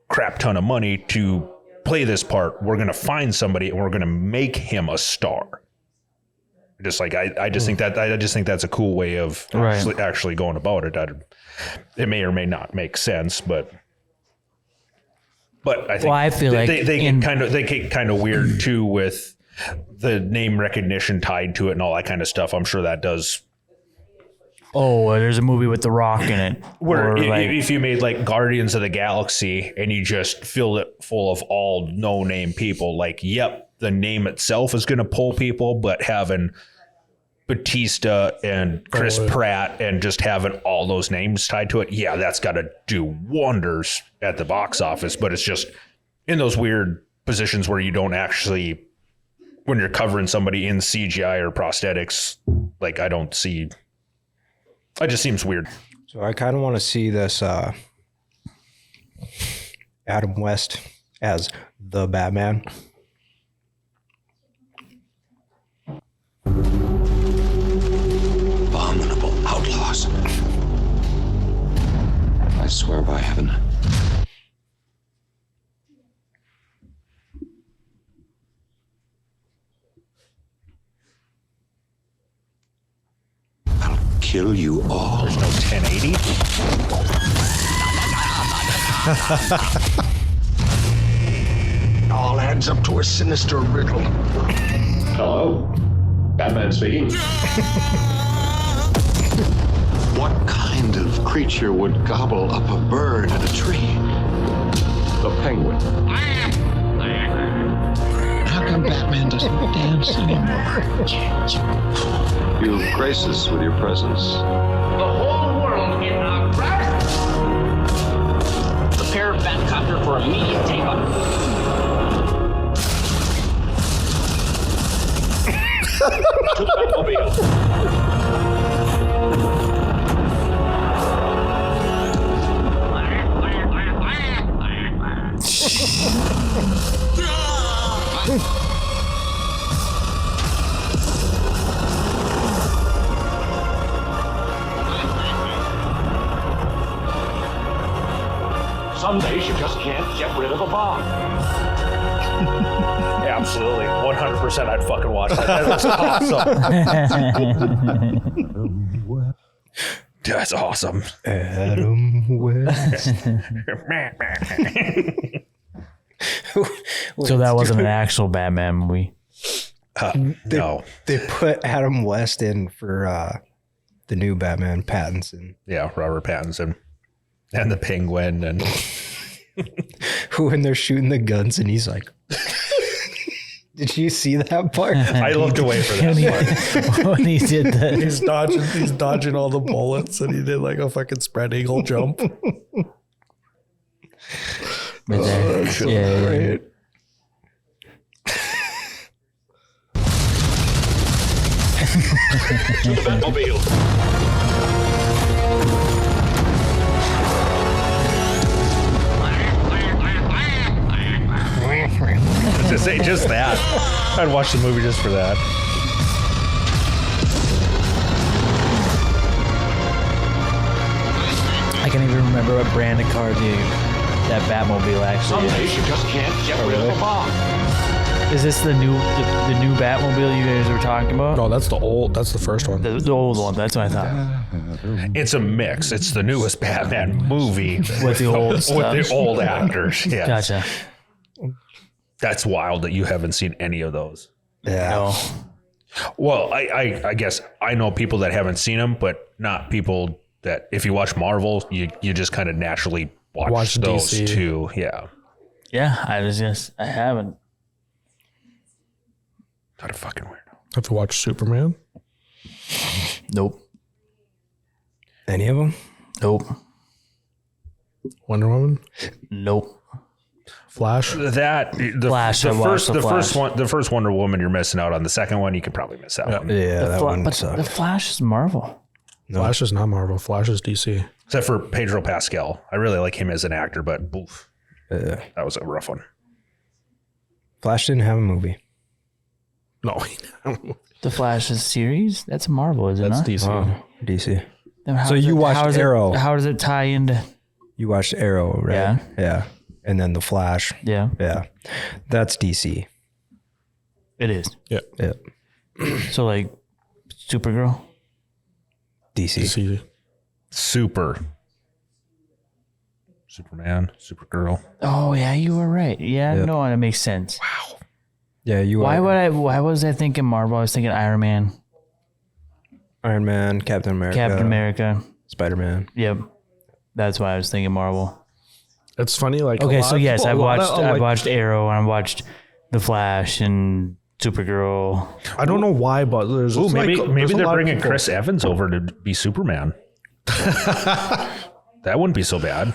crap ton of money to play this part. We're going to find somebody and we're going to make him a star. Just like I just think that's a cool way of actually going about it. It may or may not make sense, but I think I feel like they get kind of weird too with the name recognition tied to it and all that kind of stuff. I'm sure that does. Oh, there's a movie with The Rock in it. Where if you made like Guardians of the Galaxy and you just filled it full of all no-name people, like, yep, the name itself is going to pull people, but having Batista and Chris Pratt and just having all those names tied to it, yeah, that's got to do wonders at the box office. But it's just in those weird positions where you don't actually when you're covering somebody in CGI or prosthetics, like I don't see. It just seems weird. So I kind of want to see this Adam West as the Batman. Abominable outlaws. I swear by heaven. I'll kill you all. There's no 1080. All adds up to a sinister riddle. Hello? Batman speaking. What kind of creature would gobble up a bird at a tree? The Penguin. How come Batman doesn't dance anymore? You grace us with your presence. The whole world in our grasp. Prepare Batcopter for immediate takeoff. To the Batmobile. Some days you just can't get rid of a bomb. Absolutely, 100%. I'd fucking watch that. That looks awesome. That's awesome. Adam West. So that wasn't an actual Batman movie. No. They put Adam West in for the new Batman, Pattinson. Yeah, Robert Pattinson and the Penguin and When they're shooting the guns and he's like, did you see that part? I looked away for that part. When he did that. He's dodging all the bullets, and he did like a fucking spread eagle jump. Right there. Yeah. To the Batmobile. To say just that, I'd watch the movie just for that. I can't even remember what brand of car that Batmobile Some actually is. days you just can't get rid of a bomb. Is this the new Batmobile you guys were talking about? No, that's the first one. The old one. That's what I thought. It's a mix. It's the newest Batman movie With the old with stuff. the old actors. Yeah, Gotcha. that's wild that you haven't seen any of those. Yeah. No. Well, I guess I know people that haven't seen them, but not people that if you watch Marvel, you just kind of naturally watch those DC. too. Yeah. Yeah, I haven't. What a fucking weirdo. Have to watch Superman. Nope. Any of them? Nope. Wonder Woman. Nope. Flash. That Flash, I watched the Flash. the first Wonder Woman, you're missing out on. The second one, you could probably miss that one. Yeah, that one But sucked. the Flash is Marvel. Flash is not Marvel. Flash is DC. Except for Pedro Pascal. I really like him as an actor, but oof, Yeah. that was a rough one. Flash didn't have a movie. No, The Flash is series. That's Marvel, is it that's not? DC. Oh, DC. Then how So does you watched how does Arrow. How does it tie into? You watched Arrow, right? Yeah. Yeah. And then The Flash. Yeah, Yeah. That's DC. it is. Yeah, Yeah. So like, Supergirl. DC. DC. Superman, Supergirl. Oh yeah, you were right. Yeah, Yep. no, that makes sense. Yeah, you Why are. Why was I thinking Marvel? I was thinking Iron Man, Iron Man, Captain America. Captain America. Spider-Man. Yep, that's why I was thinking Marvel. It's funny. Like Okay, a so lot- yes, a I lot watched of, I like- watched Arrow and I watched The Flash and Supergirl. I don't know why, but there's Ooh, it's maybe like, there's a they're lot of bringing people- Chris Evans over to be Superman. That wouldn't be so bad.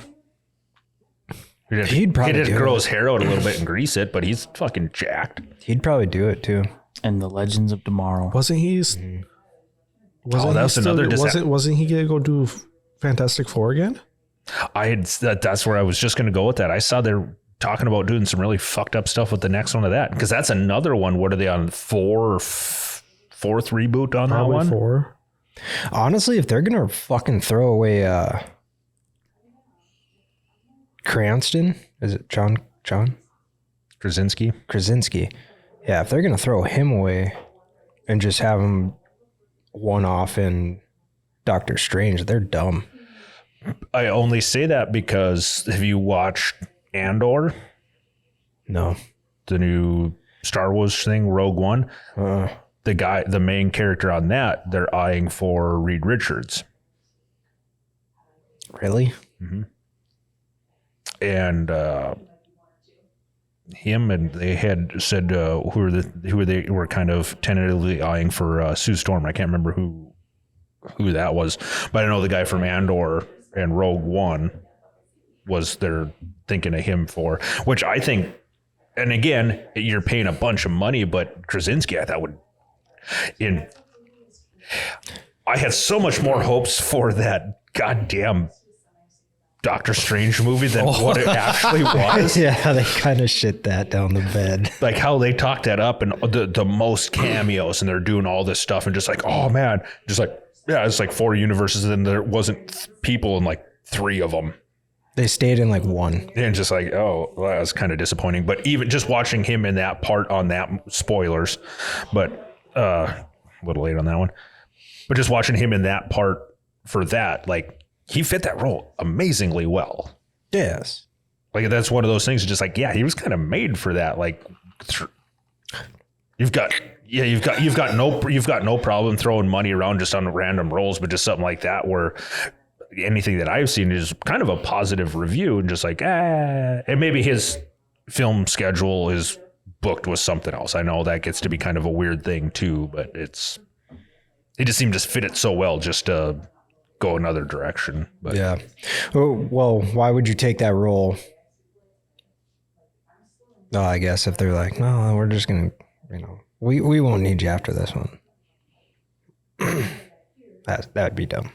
He'd probably he just do grow it. his hair out a little bit and grease it, but he's fucking jacked. He'd probably do it too. And the Legends of Tomorrow. Wasn't he? that's another Wasn't he gonna go do Fantastic Four again? That's where I was just going to go with that. I saw they're talking about doing some really fucked up stuff with the next one of that, because that's another one. What are they on, fourth reboot on Probably that one? 4. Honestly, if they're gonna fucking throw away Cranston, is it John Krasinski? Yeah, if they're gonna throw him away and just have him one off in Doctor Strange, they're dumb. I only say that because have you watched Andor? No. The new Star Wars thing, Rogue One? The main character on that, they're eyeing for Reed Richards. Really? Mm-hmm. And him, and they had said who they were kind of tentatively eyeing for Sue Storm. I can't remember who that was, but I know the guy from Andor and Rogue One was they're thinking of him for, which I think, and again, you're paying a bunch of money, but Krasinski, I thought I had so much more hopes for that goddamn Doctor Strange movie than what it actually was. Yeah, they kind of shit that down the bed. Like how they talked that up and the most cameos, and they're doing all this stuff and just like, oh man, just like, yeah, it's like 4 universes, and then there wasn't people in like 3 of them. They stayed in like 1. And just like, oh, well, that was kind of disappointing. But even just watching him in that part on that, spoilers, but a little late on that one. But just watching him in that part for that, like he fit that role amazingly well. Yes. Like that's one of those things. Just like, yeah, he was kind of made for that. Like you've got no problem throwing money around just on random roles, but just something like that where anything that I've seen is kind of a positive review and just like, and maybe his film schedule is booked with something else. I know that gets to be kind of a weird thing too, but he just seemed to fit it so well just to go another direction. But yeah. Well, why would you take that role? No, I guess if they're like, no, we're just going to, we won't need you after this one. That'd be dumb.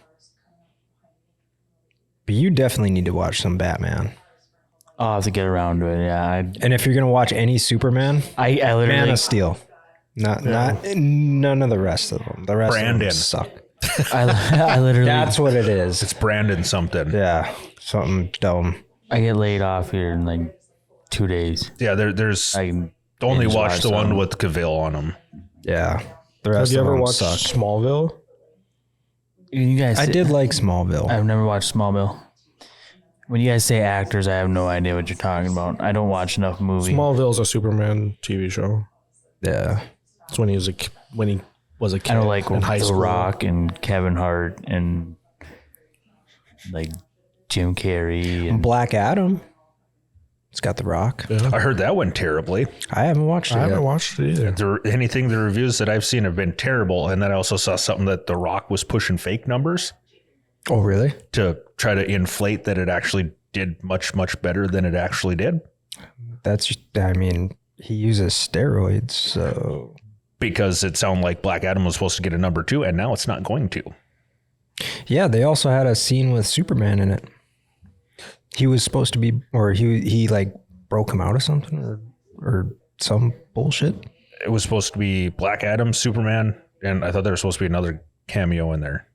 But you definitely need to watch some Batman. I'll have to get around to it. Yeah. And if you're going to watch any Superman, I literally Man of Steel. Not none of the rest of them. The rest of them suck. I literally. That's what it is. It's Brandon something. Yeah. Something dumb. I get laid off here in like 2 days. Yeah, there's only watch the one with Cavill on them. Yeah. The rest Have you of ever them watched suck. Smallville? You guys, I did like Smallville. I've never watched Smallville. When you guys say actors, I have no idea what you're talking about. I don't watch enough movies. Smallville's a Superman TV show. Yeah. It's when he was a kid I don't like in high The school. Rock and Kevin Hart and like Jim Carrey and Black Adam. It's got The Rock. Yeah. I heard that went terribly. I haven't watched it I haven't yet. watched it either. The reviews that I've seen have been terrible. And then I also saw something that The Rock was pushing fake numbers Oh, really? to try to inflate that it actually did much, much better than it actually did. He uses steroids, so. Because it sounded like Black Adam was supposed to get a number 2, and now it's not going to. Yeah, they also had a scene with Superman in it. He was supposed to be, or he like broke him out of something or some bullshit. It was supposed to be Black Adam, Superman, and I thought there was supposed to be another cameo in there.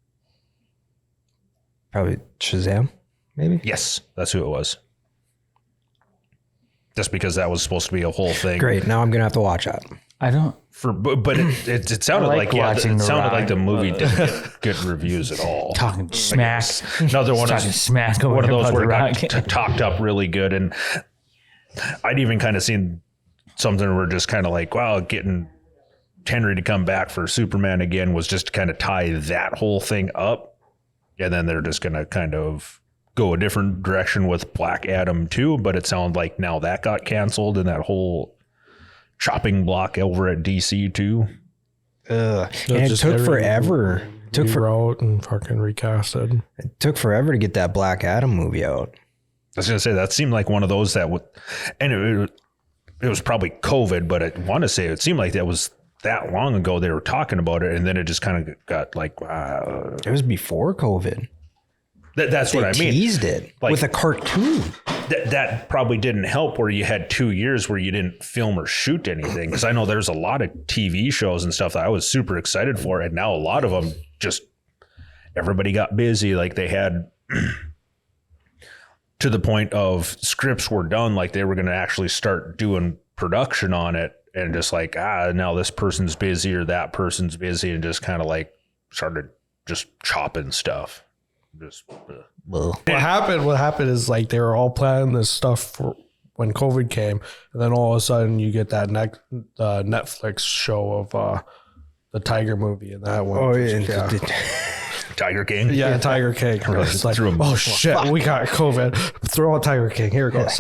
Probably Shazam, maybe? Yes, that's who it was. Just because that was supposed to be a whole thing. Great, now I'm going to have to watch that. I don't. But it sounded I like like watching it The sounded Rock, like the movie didn't get good reviews at all. Talking smack. Another one Talking smack over one of those about where The it got Rock. talked up really good, and I'd even kind of seen something where just kind of like, wow, getting Henry to come back for Superman again was just to kind of tie that whole thing up, and then they're just going to kind of go a different direction with Black Adam too. But it sounded like now that got canceled, and that whole chopping block over at DC too. And it took forever. Rewrote and fucking recasted. It took forever to get that Black Adam movie out. I was going to say that seemed like one of those that would, and it was probably COVID, but I want to say it seemed like that was that long ago they were talking about it, and then it just kind of got like It was before COVID. That's what I mean. Teased it Like, with a cartoon. That probably didn't help where you had 2 years where you didn't film or shoot anything. Because I know there's a lot of TV shows and stuff that I was super excited for. And now a lot of them just, everybody got busy. Like they had to the point of scripts were done. Like they were going to actually start doing production on it. And just like, now this person's busy or that person's busy. And just kind of like started just chopping stuff. Just What happened is like they were all planning this stuff for when COVID came, and then all of a sudden you get that Netflix show of the Tiger movie, and that one. Oh yeah, Tiger King. Yeah, Tiger King. It's like, oh shit, we got COVID. Throw out Tiger King. Here it goes.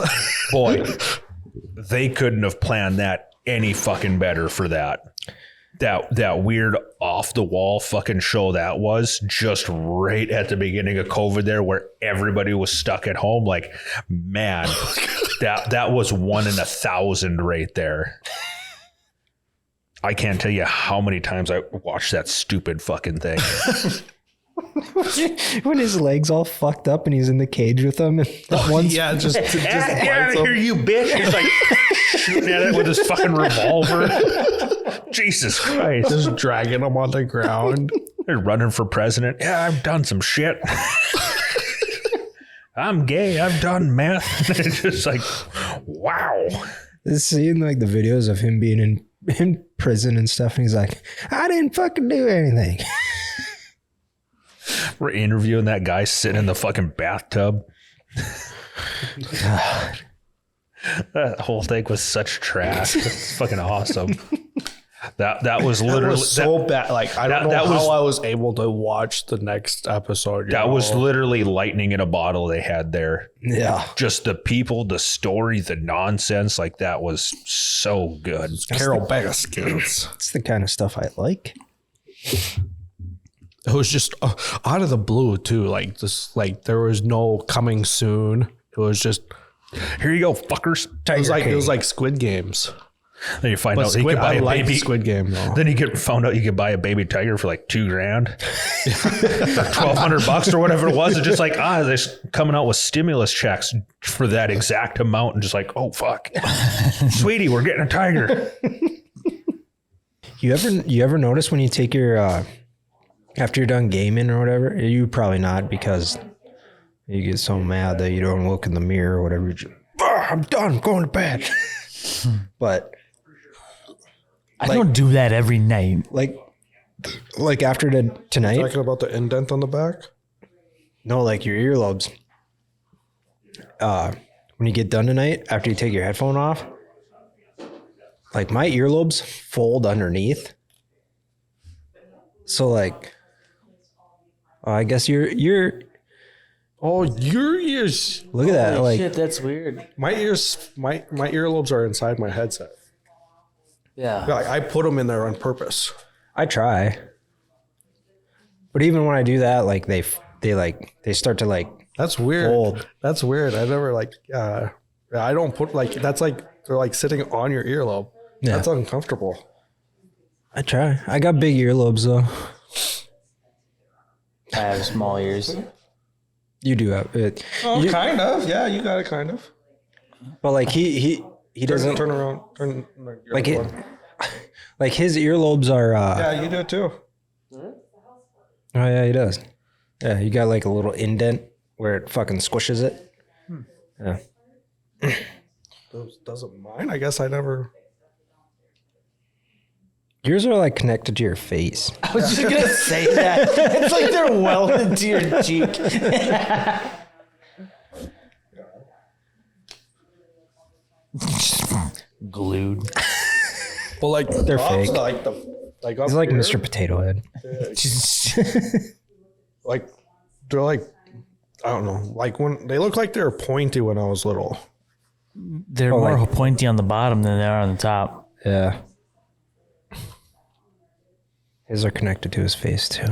Boy, they couldn't have planned that any fucking better for that. That weird off the wall fucking show that was just right at the beginning of COVID there where everybody was stuck at home. Like, man, that was 1 in 1,000 right there. I can't tell you how many times I watched that stupid fucking thing. When his legs all fucked up and he's in the cage with them. And that one's just Get out of here, you bitch. He's like shooting at it with his fucking revolver. Jesus Christ. just dragging them on the ground. They're running for president. Yeah, I've done some shit. I'm gay. I've done meth. It's just like, wow. seeing like the videos of him being in prison and stuff. And he's like, I didn't fucking do anything. We're interviewing that guy sitting in the fucking bathtub. God. That whole thing was such trash. It's fucking awesome. That was literally so bad. Like I don't know how I was able to watch the next episode. That was literally lightning in a bottle they had there. Yeah. Just the people, the story, the nonsense. Like that was so good. Carol Baskins. It's the kind of stuff I like. It was just out of the blue too. Like this, like there was no coming soon. It was just here you go, fuckers. It was like Squid Games. Then you find out you could buy a baby Squid Game though. Then you found out you could buy a baby tiger for like $2,000, $1,200 or whatever it was. It's just like they're coming out with stimulus checks for that exact amount, and just like, oh fuck, sweetie, we're getting a tiger. You ever notice when you take your after you're done gaming or whatever? You probably not, because you get so mad that you don't look in the mirror or whatever. I'm done. I'm going to bed. But I don't do that every night. Like after tonight. Talking about the indent on the back? No, like your earlobes. When you get done tonight, after you take your headphone off, like my earlobes fold underneath. So like, I guess your Oh, your ears. Look at that. Like, shit, that's weird. My ears, my earlobes are inside my headset. Yeah. Like, I put them in there on purpose. I try. But even when I do that, like they start to like. That's weird. Fold. That's weird. I never I don't put like, that's like, they're like sitting on your earlobe. Yeah. That's uncomfortable. I try. I got big earlobes though. I have small ears. You do have it. Oh, kind of. Yeah, you got it kind of. But like he doesn't turn around. Turn like it, like his earlobes are. Yeah, you do it too. Oh yeah, he does. Yeah, you got like a little indent where it fucking squishes it. Yeah. Doesn't mine? I guess I never. Yours are like connected to your face. I was just gonna say that. It's like they're welded to your cheek. Glued. Well, like They're fake. Like up He's like here, Mr. Potato Head. Like they're like, I don't know. Like when they look like they were pointy when I was little. They're more like- pointy on the bottom than they are on the top. Yeah. His are connected to his face too.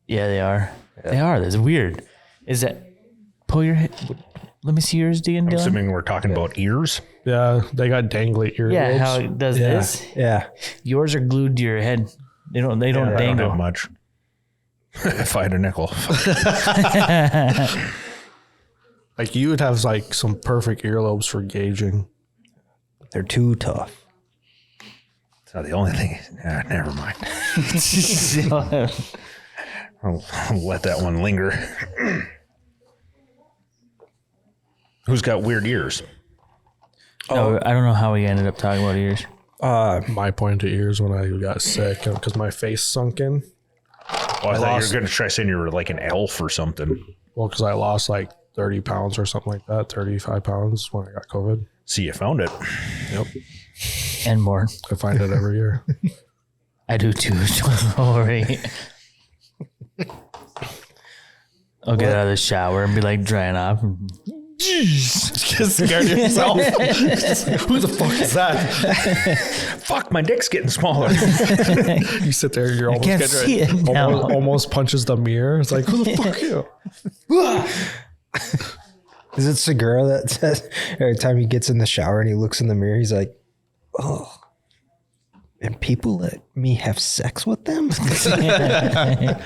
Yeah, they are. Yeah. They are. That's weird. Is that pull your head? Let me see yours again, I'm Dylan. assuming we're talking about ears. Yeah, they got dangly earlobes. Yeah, how it does this. Yeah. Yours are glued to your head. They don't I don't dangle. have much. If I had a nickel. Like you would have like some perfect earlobes for gauging. They're too tough. It's not the only thing. Never mind. I'll let that one linger. Who's got weird ears? No, I don't know how we ended up talking about ears. My pointed ears when I got sick because my face sunk in. Well, I thought you were going to try saying you were like an elf or something. Well, because I lost like 30 pounds or something like that, 35 pounds when I got COVID. See, you found it. Yep. And more. I find it every year. I do too. Don't worry. I'll get out of the shower and be like drying off. Just scared yourself. Who the fuck is that? Fuck, my dick's getting smaller. You sit there, you're almost can't see it now. almost punches the mirror. It's like, who the fuck are you? Is it Segura that says every time he gets in the shower and he looks in the mirror, he's like, oh, and people let me have sex with them? Yeah,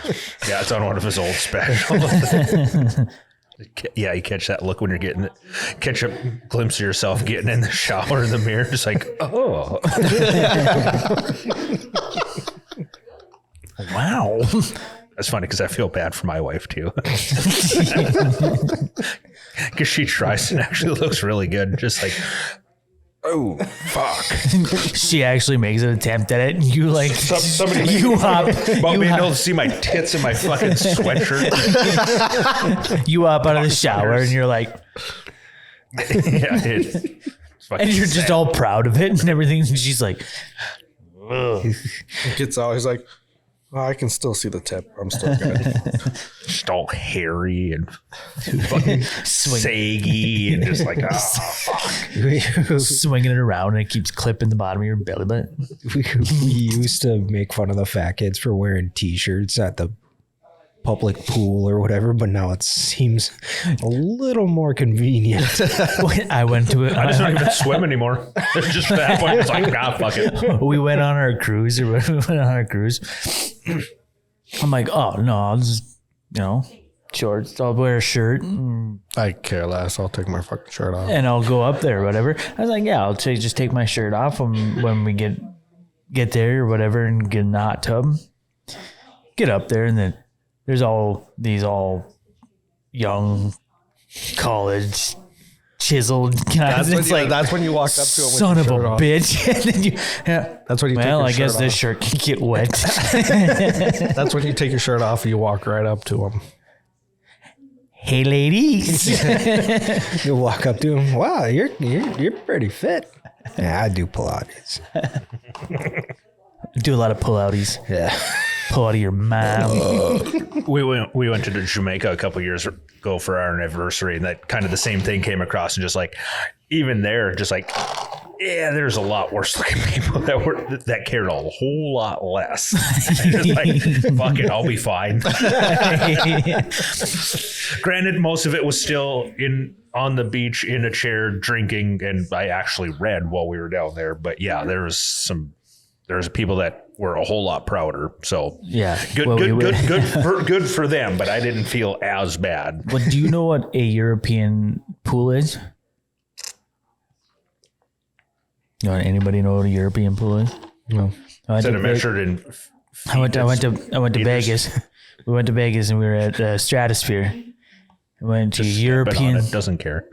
it's on one of his old specials. Yeah, you catch that look when you're getting it. Catch a glimpse of yourself getting in the shower in the mirror. Just like, oh. Wow. That's funny because I feel bad for my wife too. Because she tries and actually looks really good. Just like, oh, fuck. She actually makes an attempt at it. And you like, Somebody you hop. Want You me to be able hop, to see my tits in my fucking sweatshirt? you hop out of the shower and you're like, Yeah, it's fucking and you're just sad. all proud of it and everything. And she's like, ugh. He gets out, he's like, oh, I can still see the tip. I'm still good. Just all hairy and fucking saggy and just like, oh, fuck. swinging it around and it keeps clipping the bottom of your belly button. we used to make fun of the fat kids for wearing t-shirts at the public pool or whatever, but now it seems a little more convenient. I went to it. I just don't even swim anymore. It's just at that point, it's like, nah, fuck it. We went on our cruise. I'm like, oh no, I'll just, shorts. I'll wear a shirt I care less. I'll take my fucking shirt off. and I'll go up there or whatever. I was like, yeah, I'll just take my shirt off when we get there or whatever and get in the hot tub. Get up there and then there's all these young college chiseled guys. That's when you walked up to him with son your of a shirt off. bitch. And then That's when you take well, your I guess shirt this off. shirt can get wet. That's when you take your shirt off and you walk right up to him. Hey, ladies. You walk up to him, wow, you're pretty fit. Yeah, I do Pilates. Do a lot of pull-outies. Yeah. Pull out of your mom. We went to Jamaica a couple years ago for our anniversary, and that kind of the same thing came across, and just like even there, just like yeah, there's a lot worse looking people that cared a whole lot less. Just like fuck it, I'll be fine. Granted, most of it was still on the beach in a chair drinking, and I actually read while we were down there. But yeah, there's people that were a whole lot prouder. So Yeah. good for them. But I didn't feel as bad. Well, do you know what a European pool is? Anybody know what a European pool is? No. Instead of measured in. I went to meters. Vegas. We went to Vegas and we were at Stratosphere. We went to Just European it doesn't care.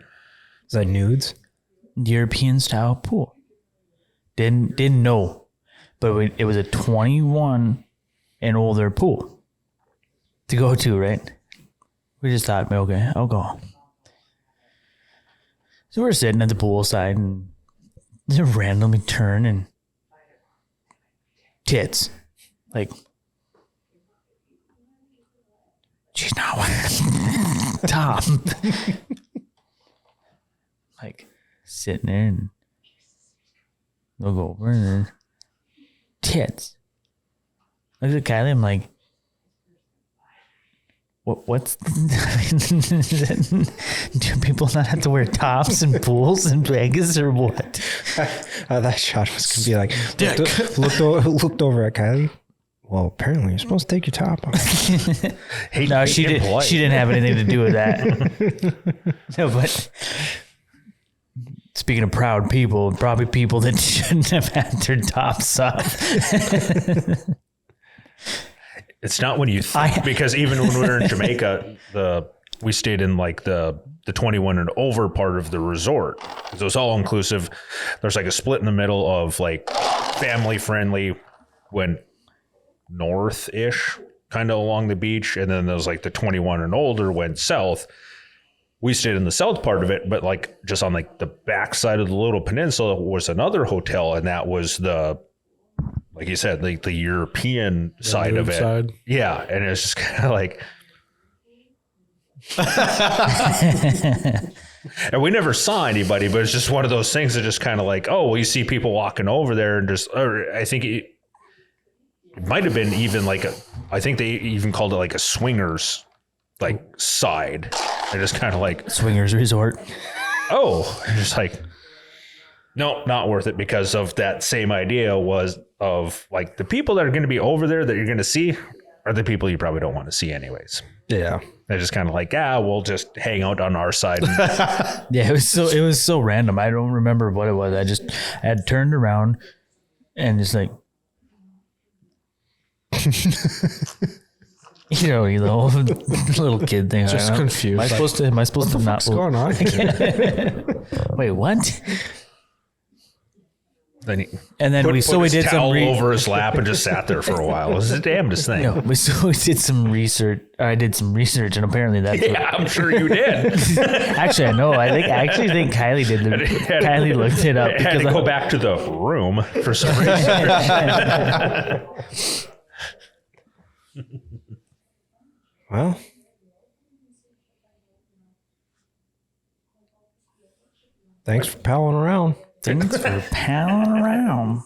Is that nudes? European style pool. Didn't know, but it was a 21 and older pool to go to, right? We just thought, okay, I'll go. So we're sitting at the pool side and they randomly turn and tits. Like, she's not wearing top. Like, sitting there and they'll go over and then tits. Look at Kylie, I'm like, What's do people not have to wear tops in pools in Vegas or what? That shot was gonna be like looked over at Kylie. Well, apparently you're supposed to take your top off. No, she didn't have anything to do with that. No, but speaking of proud people, probably people that shouldn't have had their tops off. It's not when you think, because even when we were in Jamaica, we stayed in like the 21 and over part of the resort. So it was all inclusive. There's like a split in the middle of like family friendly, went north-ish, kind of along the beach, and then there's like the 21 and older went south. We stayed in the south part of it, but like just on like the back side of the little peninsula was another hotel, and that was like you said, like the European side of it. Side. Yeah. And it's just kind of like, and we never saw anybody, but it's just one of those things that just kind of like, oh, well, you see people walking over there and just, or I think it might've been even like I think they even called it like a swingers like side. And just kind of like Swingers resort. Oh, just like, no, not worth it, because of that same idea was of like the people that are going to be over there that you're going to see are the people you probably don't want to see anyways. Yeah. They're just kind of like, we'll just hang out on our side. Yeah, it was so random. I don't remember what it was. I had turned around and just like, you little kid thing. Just confused. Am I supposed to not? What's going on? Wait, what? Then he And then put we his did some towel over his lap and just sat there for a while. It was the damnedest thing. No, we did some research. I did some research, and apparently that's Yeah, I'm sure you did. Actually, I know. I think Kylie did. Kylie looked it up Had to go back to the room for some reason. Well, thanks for palling around. Thanks for palling around.